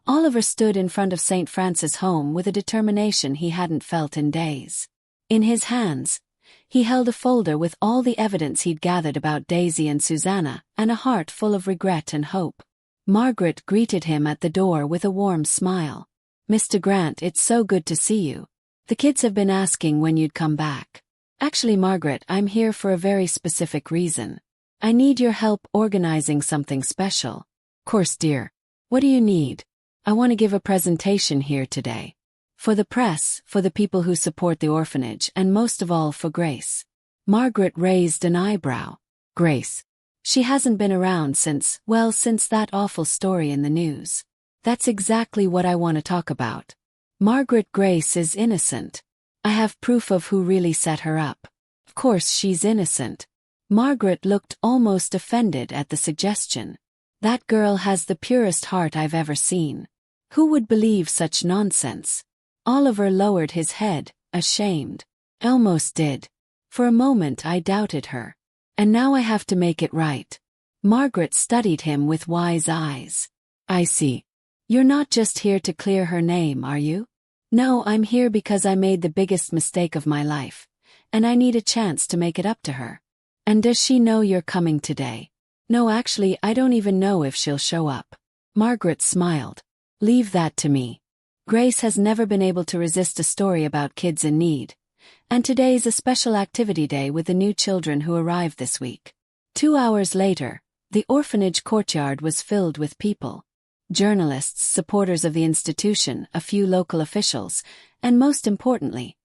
A: Oliver stood in front of St. Francis' home with a determination he hadn't felt in days. In his hands, he held a folder with all the evidence he'd gathered about Daisy and Susanna, and a heart full of regret and hope. Margaret greeted him at the door with a warm smile. Mr. Grant, it's so good to see you. The kids have been asking when you'd come back. Actually, Margaret, I'm here for a very specific reason. I need your help organizing something special. Course, dear. What do you need? I want to give a presentation here today. For the press, for the people who support the orphanage, and most of all for Grace. Margaret raised an eyebrow. Grace. She hasn't been around since that awful story in the news. That's exactly what I want to talk about. Margaret, Grace is innocent. I have proof of who really set her up. Of course she's innocent. Margaret looked almost offended at the suggestion. That girl has the purest heart I've ever seen. Who would believe such nonsense? Oliver lowered his head, ashamed. Almost did. For a moment I doubted her. And now I have to make it right. Margaret studied him with wise eyes. I see. You're not just here to clear her name, are you? No, I'm here because I made the biggest mistake of my life, and I need a chance to make it up to her. And does she know you're coming today? No, actually, I don't even know if she'll show up. Margaret smiled. Leave that to me. Grace has never been able to resist a story about kids in need. And today's a special activity day with the new children who arrived this week. 2 hours later, the orphanage courtyard was filled with people. Journalists, supporters of the institution, a few local officials, and most importantly,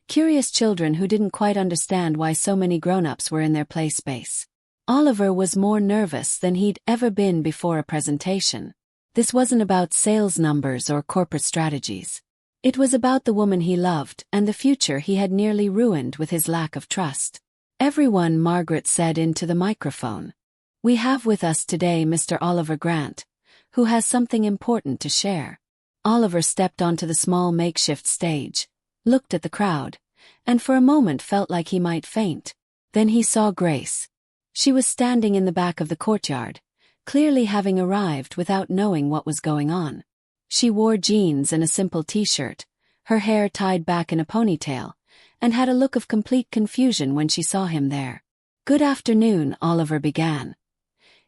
A: curious children who didn't quite understand why so many grown-ups were in their play space. Oliver was more nervous than he'd ever been before a presentation. This wasn't about sales numbers or corporate strategies. It was about the woman he loved and the future he had nearly ruined with his lack of trust. Everyone, Margaret said into the microphone. We have with us today Mr. Oliver Grant, who has something important to share. Oliver stepped onto the small makeshift stage, looked at the crowd, and for a moment felt like he might faint. Then he saw Grace. She was standing in the back of the courtyard, clearly having arrived without knowing what was going on. She wore jeans and a simple t-shirt, her hair tied back in a ponytail, and had a look of complete confusion when she saw him there. Good afternoon, Oliver began,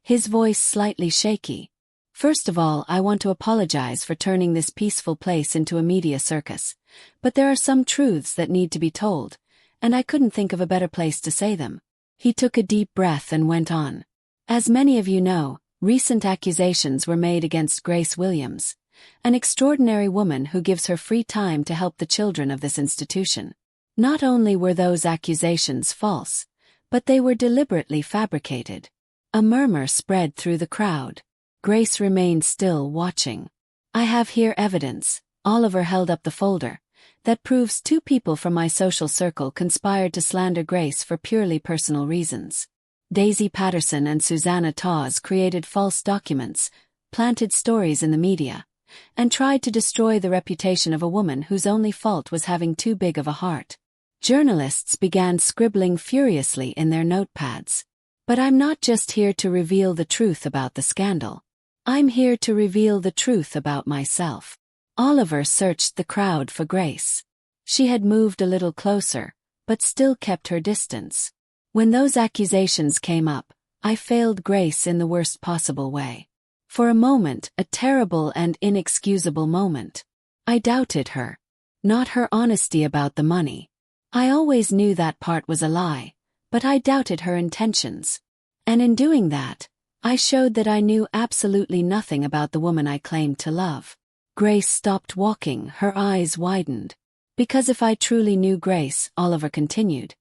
A: his voice slightly shaky. First of all, I want to apologize for turning this peaceful place into a media circus, but there are some truths that need to be told, and I couldn't think of a better place to say them. He took a deep breath and went on. As many of you know, recent accusations were made against Grace Williams, an extraordinary woman who gives her free time to help the children of this institution. Not only were those accusations false, but they were deliberately fabricated. A murmur spread through the crowd. Grace remained still, watching. I have here evidence, Oliver held up the folder, that proves 2 people from my social circle conspired to slander Grace for purely personal reasons. Daisy Patterson and Susanna Tawes created false documents, planted stories in the media, and tried to destroy the reputation of a woman whose only fault was having too big of a heart. Journalists began scribbling furiously in their notepads. But I'm not just here to reveal the truth about the scandal. I'm here to reveal the truth about myself. Oliver searched the crowd for Grace. She had moved a little closer, but still kept her distance. When those accusations came up, I failed Grace in the worst possible way. For a moment, a terrible and inexcusable moment. I doubted her. Not her honesty about the money. I always knew that part was a lie, but I doubted her intentions. And in doing that, I showed that I knew absolutely nothing about the woman I claimed to love. Grace stopped walking, her eyes widened. Because if I truly knew Grace, Oliver continued,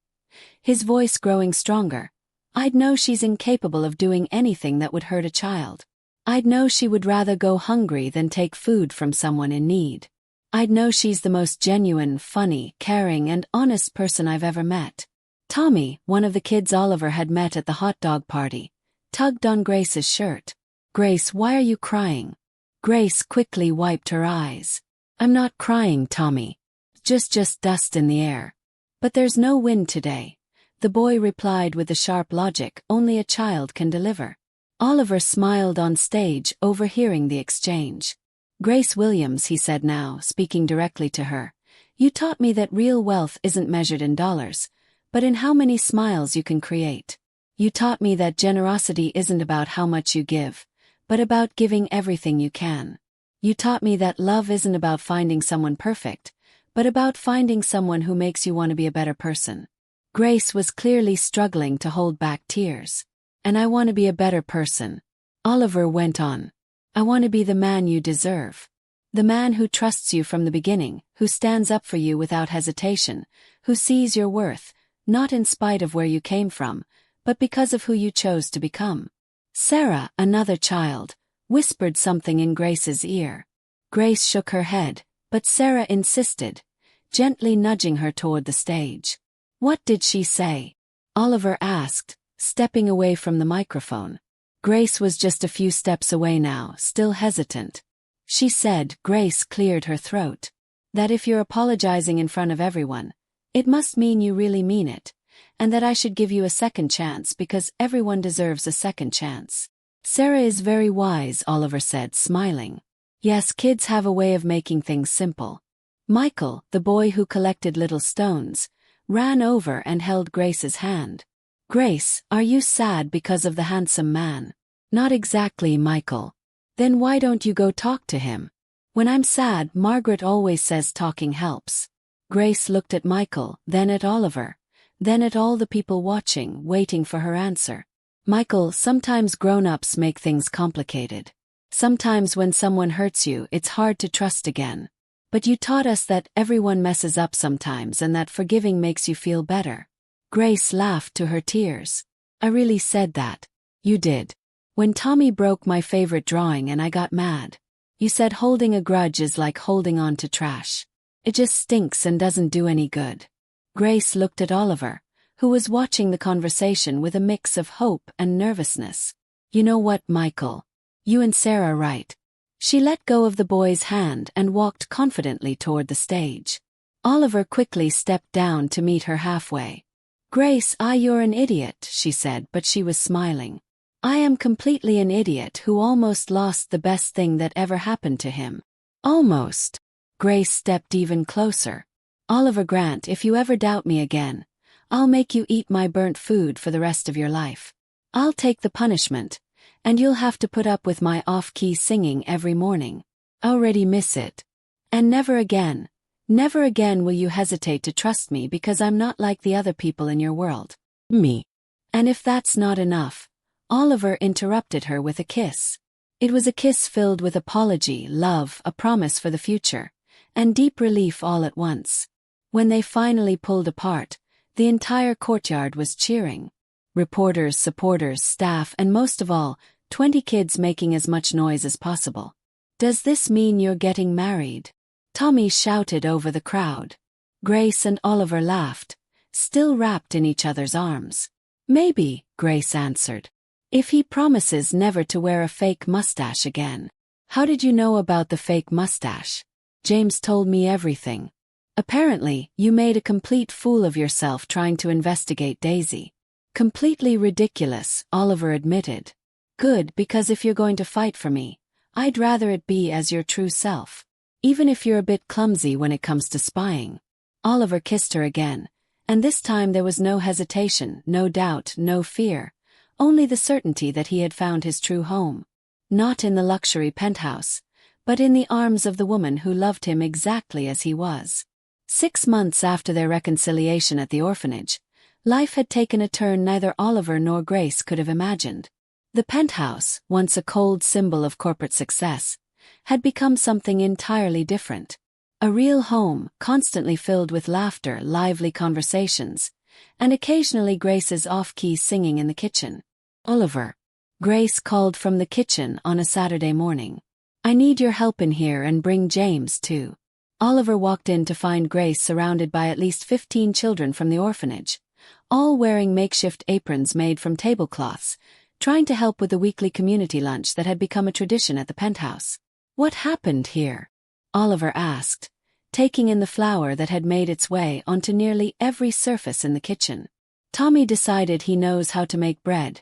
A: his voice growing stronger, I'd know she's incapable of doing anything that would hurt a child. I'd know she would rather go hungry than take food from someone in need. I'd know she's the most genuine, funny, caring, and honest person I've ever met. Tommy, one of the kids Oliver had met at the hot dog party, tugged on Grace's shirt. Grace, why are you crying? Grace quickly wiped her eyes. I'm not crying, Tommy. Just dust in the air. But there's no wind today, the boy replied with the sharp logic only a child can deliver. Oliver smiled on stage, overhearing the exchange. Grace Williams, he said now, speaking directly to her, you taught me that real wealth isn't measured in dollars, but in how many smiles you can create. You taught me that generosity isn't about how much you give, but about giving everything you can. You taught me that love isn't about finding someone perfect, but about finding someone who makes you want to be a better person. Grace was clearly struggling to hold back tears. And I want to be a better person. Oliver went on. I want to be the man you deserve. The man who trusts you from the beginning, who stands up for you without hesitation, who sees your worth, not in spite of where you came from, but because of who you chose to become. Sarah, another child, whispered something in Grace's ear. Grace shook her head, but Sarah insisted, gently nudging her toward the stage. What did she say? Oliver asked, stepping away from the microphone. Grace was just a few steps away now, still hesitant. She said, Grace cleared her throat, that if you're apologizing in front of everyone, it must mean you really mean it, and that I should give you a second chance because everyone deserves a second chance. Sarah is very wise, Oliver said, smiling. Yes, kids have a way of making things simple. Michael, the boy who collected little stones, ran over and held Grace's hand. Grace, are you sad because of the handsome man? Not exactly, Michael. Then why don't you go talk to him? When I'm sad, Margaret always says talking helps. Grace looked at Michael, then at Oliver, then at all the people watching, waiting for her answer. Michael, sometimes grown-ups make things complicated. Sometimes when someone hurts you, it's hard to trust again. But you taught us that everyone messes up sometimes and that forgiving makes you feel better. Grace laughed to her tears. I really said that. You did. When Tommy broke my favorite drawing and I got mad. You said holding a grudge is like holding on to trash. It just stinks and doesn't do any good. Grace looked at Oliver, who was watching the conversation with a mix of hope and nervousness. You know what, Michael? You and Sarah are right. She let go of the boy's hand and walked confidently toward the stage. Oliver quickly stepped down to meet her halfway. Grace, you're an idiot, she said, but she was smiling. I am completely an idiot who almost lost the best thing that ever happened to him. Almost. Grace stepped even closer. Oliver Grant, if you ever doubt me again, I'll make you eat my burnt food for the rest of your life. I'll take the punishment, and you'll have to put up with my off-key singing every morning. Already miss it. And never again will you hesitate to trust me because I'm not like the other people in your world. Me. And if that's not enough, Oliver interrupted her with a kiss. It was a kiss filled with apology, love, a promise for the future, and deep relief all at once. When they finally pulled apart, the entire courtyard was cheering. Reporters, supporters, staff, and most of all, 20 kids making as much noise as possible. Does this mean you're getting married? Tommy shouted over the crowd. Grace and Oliver laughed, still wrapped in each other's arms. Maybe, Grace answered. If he promises never to wear a fake mustache again. How did you know about the fake mustache? James told me everything. Apparently, you made a complete fool of yourself trying to investigate Daisy. Completely ridiculous, Oliver admitted. Good, because if you're going to fight for me, I'd rather it be as your true self. Even if you're a bit clumsy when it comes to spying. Oliver kissed her again, and this time there was no hesitation, no doubt, no fear. Only the certainty that he had found his true home. Not in the luxury penthouse, but in the arms of the woman who loved him exactly as he was. 6 months after their reconciliation at the orphanage, life had taken a turn neither Oliver nor Grace could have imagined. The penthouse, once a cold symbol of corporate success, had become something entirely different. A real home, constantly filled with laughter, lively conversations, and occasionally Grace's off-key singing in the kitchen. Oliver. Grace called from the kitchen on a Saturday morning. I need your help in here and bring James too. Oliver walked in to find Grace surrounded by at least 15 children from the orphanage, all wearing makeshift aprons made from tablecloths, trying to help with the weekly community lunch that had become a tradition at the penthouse. What happened here? Oliver asked, taking in the flour that had made its way onto nearly every surface in the kitchen. Tommy decided he knows how to make bread,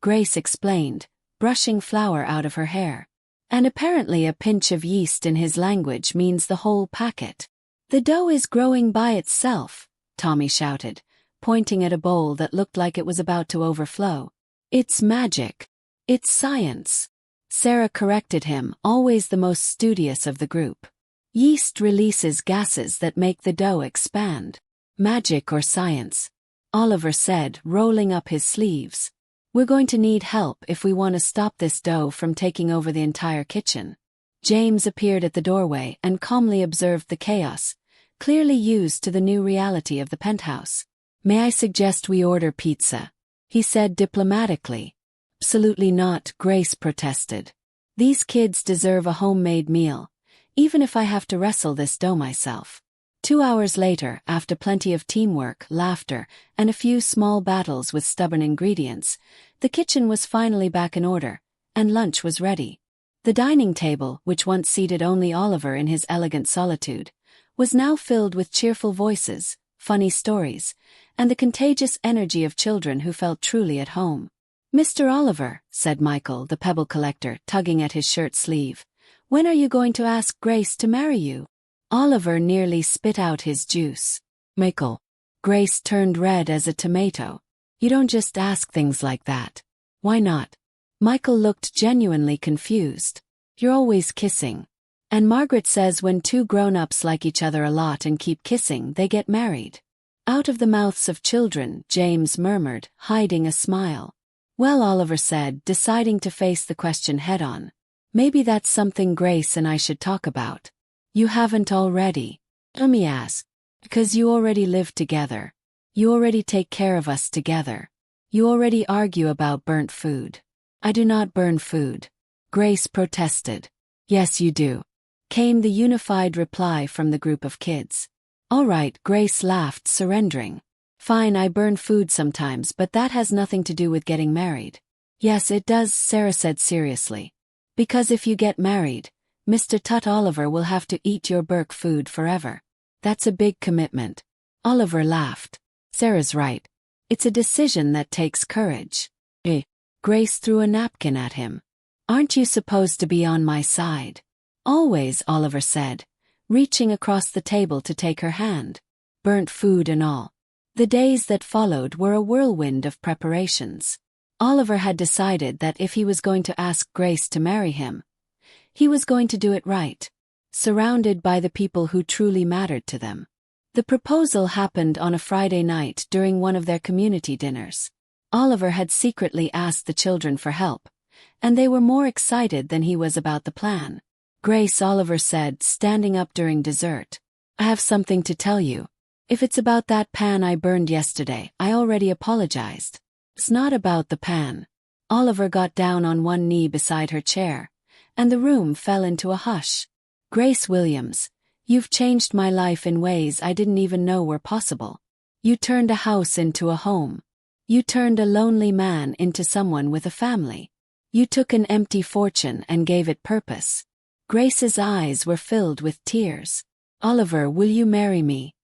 A: Grace explained, brushing flour out of her hair. And apparently a pinch of yeast in his language means the whole packet. The dough is growing by itself, Tommy shouted, pointing at a bowl that looked like it was about to overflow. It's magic. It's science. Sarah corrected him, always the most studious of the group. Yeast releases gases that make the dough expand. Magic or science? Oliver said, rolling up his sleeves. We're going to need help if we want to stop this dough from taking over the entire kitchen. James appeared at the doorway and calmly observed the chaos, clearly used to the new reality of the penthouse. May I suggest we order pizza? He said diplomatically. Absolutely not, Grace protested. These kids deserve a homemade meal, even if I have to wrestle this dough myself. 2 hours later, after plenty of teamwork, laughter, and a few small battles with stubborn ingredients, the kitchen was finally back in order, and lunch was ready. The dining table, which once seated only Oliver in his elegant solitude, was now filled with cheerful voices, funny stories, and the contagious energy of children who felt truly at home. Mr. Oliver, said Michael, the pebble collector, tugging at his shirt sleeve, when are you going to ask Grace to marry you? Oliver nearly spit out his juice. Michael. Grace turned red as a tomato. You don't just ask things like that. Why not? Michael looked genuinely confused. You're always kissing. And Margaret says when two grown-ups like each other a lot and keep kissing, they get married. Out of the mouths of children, James murmured, hiding a smile. Well, Oliver said, deciding to face the question head-on. Maybe that's something Grace and I should talk about. You haven't already? Let me ask. Because you already live together. You already take care of us together. You already argue about burnt food. I do not burn food. Grace protested. Yes, you do. Came the unified reply from the group of kids. All right, Grace laughed, surrendering. Fine, I burn food sometimes, but that has nothing to do with getting married. Yes, it does, Sarah said seriously. Because if you get married, Mr. Tut Oliver will have to eat your Burke food forever. That's a big commitment. Oliver laughed. Sarah's right. It's a decision that takes courage. Grace threw a napkin at him. Aren't you supposed to be on my side? Always, Oliver said, reaching across the table to take her hand. Burnt food and all. The days that followed were a whirlwind of preparations. Oliver had decided that if he was going to ask Grace to marry him, he was going to do it right, surrounded by the people who truly mattered to them. The proposal happened on a Friday night during one of their community dinners. Oliver had secretly asked the children for help, and they were more excited than he was about the plan. Grace, Oliver said, standing up during dessert. I have something to tell you. If it's about that pan I burned yesterday, I already apologized. It's not about the pan. Oliver got down on one knee beside her chair, and the room fell into a hush. Grace Williams, you've changed my life in ways I didn't even know were possible. You turned a house into a home. You turned a lonely man into someone with a family. You took an empty fortune and gave it purpose. Grace's eyes were filled with tears. Oliver, will you marry me?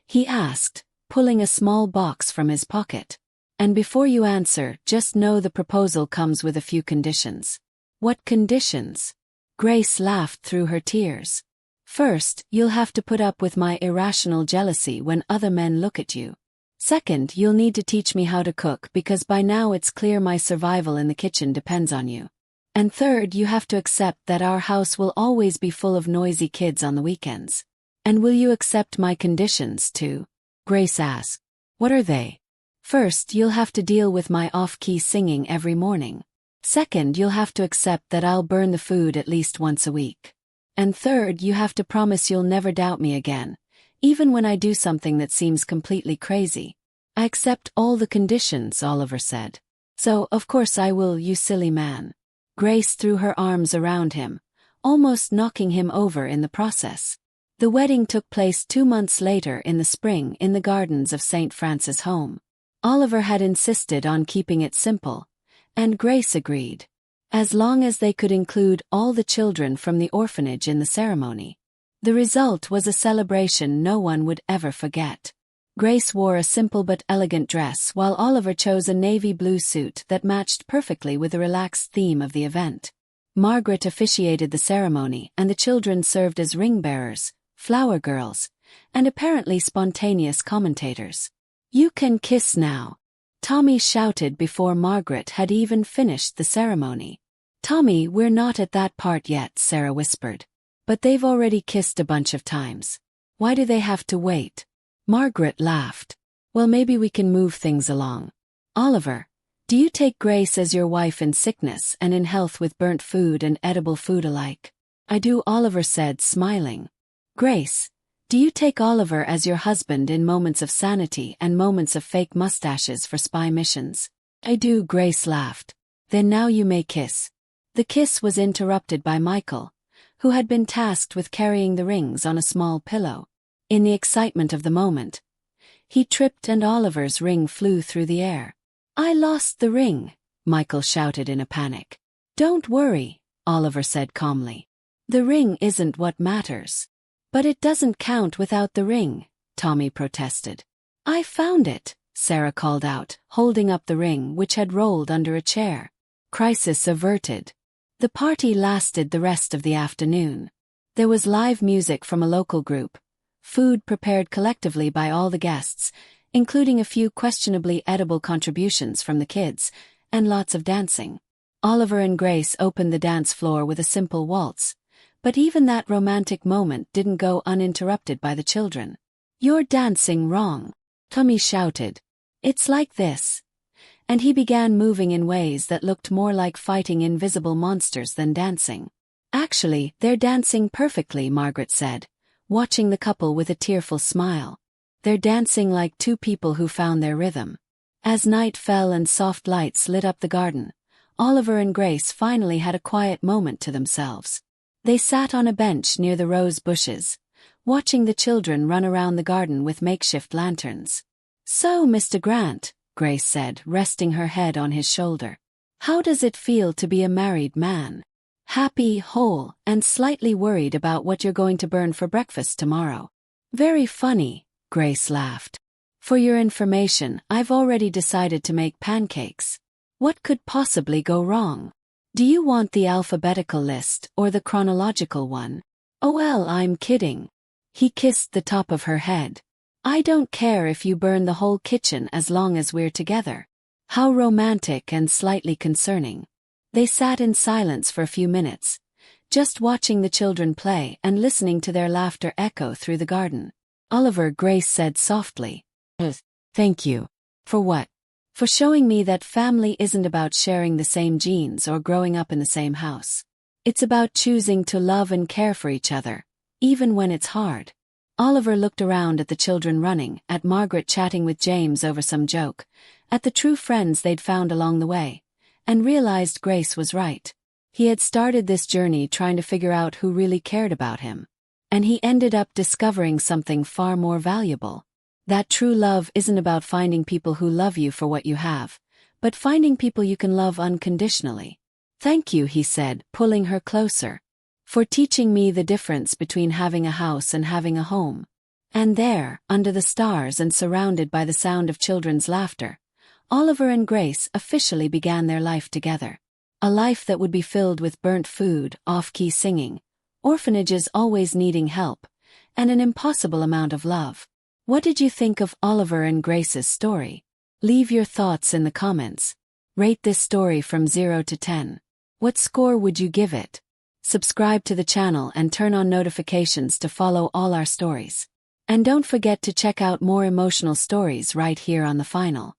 A: He asked, pulling a small box from his pocket. And before you answer, just know the proposal comes with a few conditions. What conditions? Grace laughed through her tears. First, you'll have to put up with my irrational jealousy when other men look at you. Second, you'll need to teach me how to cook because by now it's clear my survival in the kitchen depends on you. And third, you have to accept that our house will always be full of noisy kids on the weekends. And will you accept my conditions too? Grace asked. What are they? First, you'll have to deal with my off-key singing every morning. Second, you'll have to accept that I'll burn the food at least once a week. And third, you have to promise you'll never doubt me again, even when I do something that seems completely crazy. I accept all the conditions, Oliver said. So, of course I will, you silly man. Grace threw her arms around him, almost knocking him over in the process. The wedding took place 2 months later in the spring in the gardens of St. Francis' home. Oliver had insisted on keeping it simple, and Grace agreed, as long as they could include all the children from the orphanage in the ceremony. The result was a celebration no one would ever forget. Grace wore a simple but elegant dress while Oliver chose a navy blue suit that matched perfectly with the relaxed theme of the event. Margaret officiated the ceremony and the children served as ring-bearers, flower girls, and apparently spontaneous commentators. You can kiss now, Tommy shouted before Margaret had even finished the ceremony. Tommy, we're not at that part yet, Sarah whispered. But they've already kissed a bunch of times. Why do they have to wait? Margaret laughed. Well, maybe we can move things along. Oliver, do you take Grace as your wife in sickness and in health with burnt food and edible food alike? I do, Oliver said, smiling. Grace, do you take Oliver as your husband in moments of sanity and moments of fake mustaches for spy missions? I do, Grace laughed. Then now you may kiss. The kiss was interrupted by Michael, who had been tasked with carrying the rings on a small pillow. In the excitement of the moment, he tripped and Oliver's ring flew through the air. I lost the ring, Michael shouted in a panic. Don't worry, Oliver said calmly. The ring isn't what matters. But it doesn't count without the ring, Tommy protested. I found it, Sarah called out, holding up the ring which had rolled under a chair. Crisis averted. The party lasted the rest of the afternoon. There was live music from a local group, food prepared collectively by all the guests, including a few questionably edible contributions from the kids, and lots of dancing. Oliver and Grace opened the dance floor with a simple waltz, but even that romantic moment didn't go uninterrupted by the children. You're dancing wrong, Tommy shouted. It's like this. And he began moving in ways that looked more like fighting invisible monsters than dancing. Actually, they're dancing perfectly, Margaret said, watching the couple with a tearful smile. They're dancing like two people who found their rhythm. As night fell and soft lights lit up the garden, Oliver and Grace finally had a quiet moment to themselves. They sat on a bench near the rose bushes, watching the children run around the garden with makeshift lanterns. So, Mr. Grant, Grace said, resting her head on his shoulder. How does it feel to be a married man? Happy, whole, and slightly worried about what you're going to burn for breakfast tomorrow. Very funny, Grace laughed. For your information, I've already decided to make pancakes. What could possibly go wrong? Do you want the alphabetical list or the chronological one? Oh well, I'm kidding. He kissed the top of her head. I don't care if you burn the whole kitchen as long as we're together. How romantic and slightly concerning. They sat in silence for a few minutes, just watching the children play and listening to their laughter echo through the garden. Oliver, Grace said softly. Thank you. For what? For showing me that family isn't about sharing the same genes or growing up in the same house. It's about choosing to love and care for each other, even when it's hard. Oliver looked around at the children running, at Margaret chatting with James over some joke, at the true friends they'd found along the way, and realized Grace was right. He had started this journey trying to figure out who really cared about him. And he ended up discovering something far more valuable. That true love isn't about finding people who love you for what you have, but finding people you can love unconditionally. Thank you, he said, pulling her closer, for teaching me the difference between having a house and having a home. And there, under the stars and surrounded by the sound of children's laughter, Oliver and Grace officially began their life together. A life that would be filled with burnt food, off-key singing, orphanages always needing help, and an impossible amount of love. What did you think of Oliver and Grace's story? Leave your thoughts in the comments. Rate this story from 0 to 10. What score would you give it? Subscribe to the channel and turn on notifications to follow all our stories. And don't forget to check out more emotional stories right here on The Final.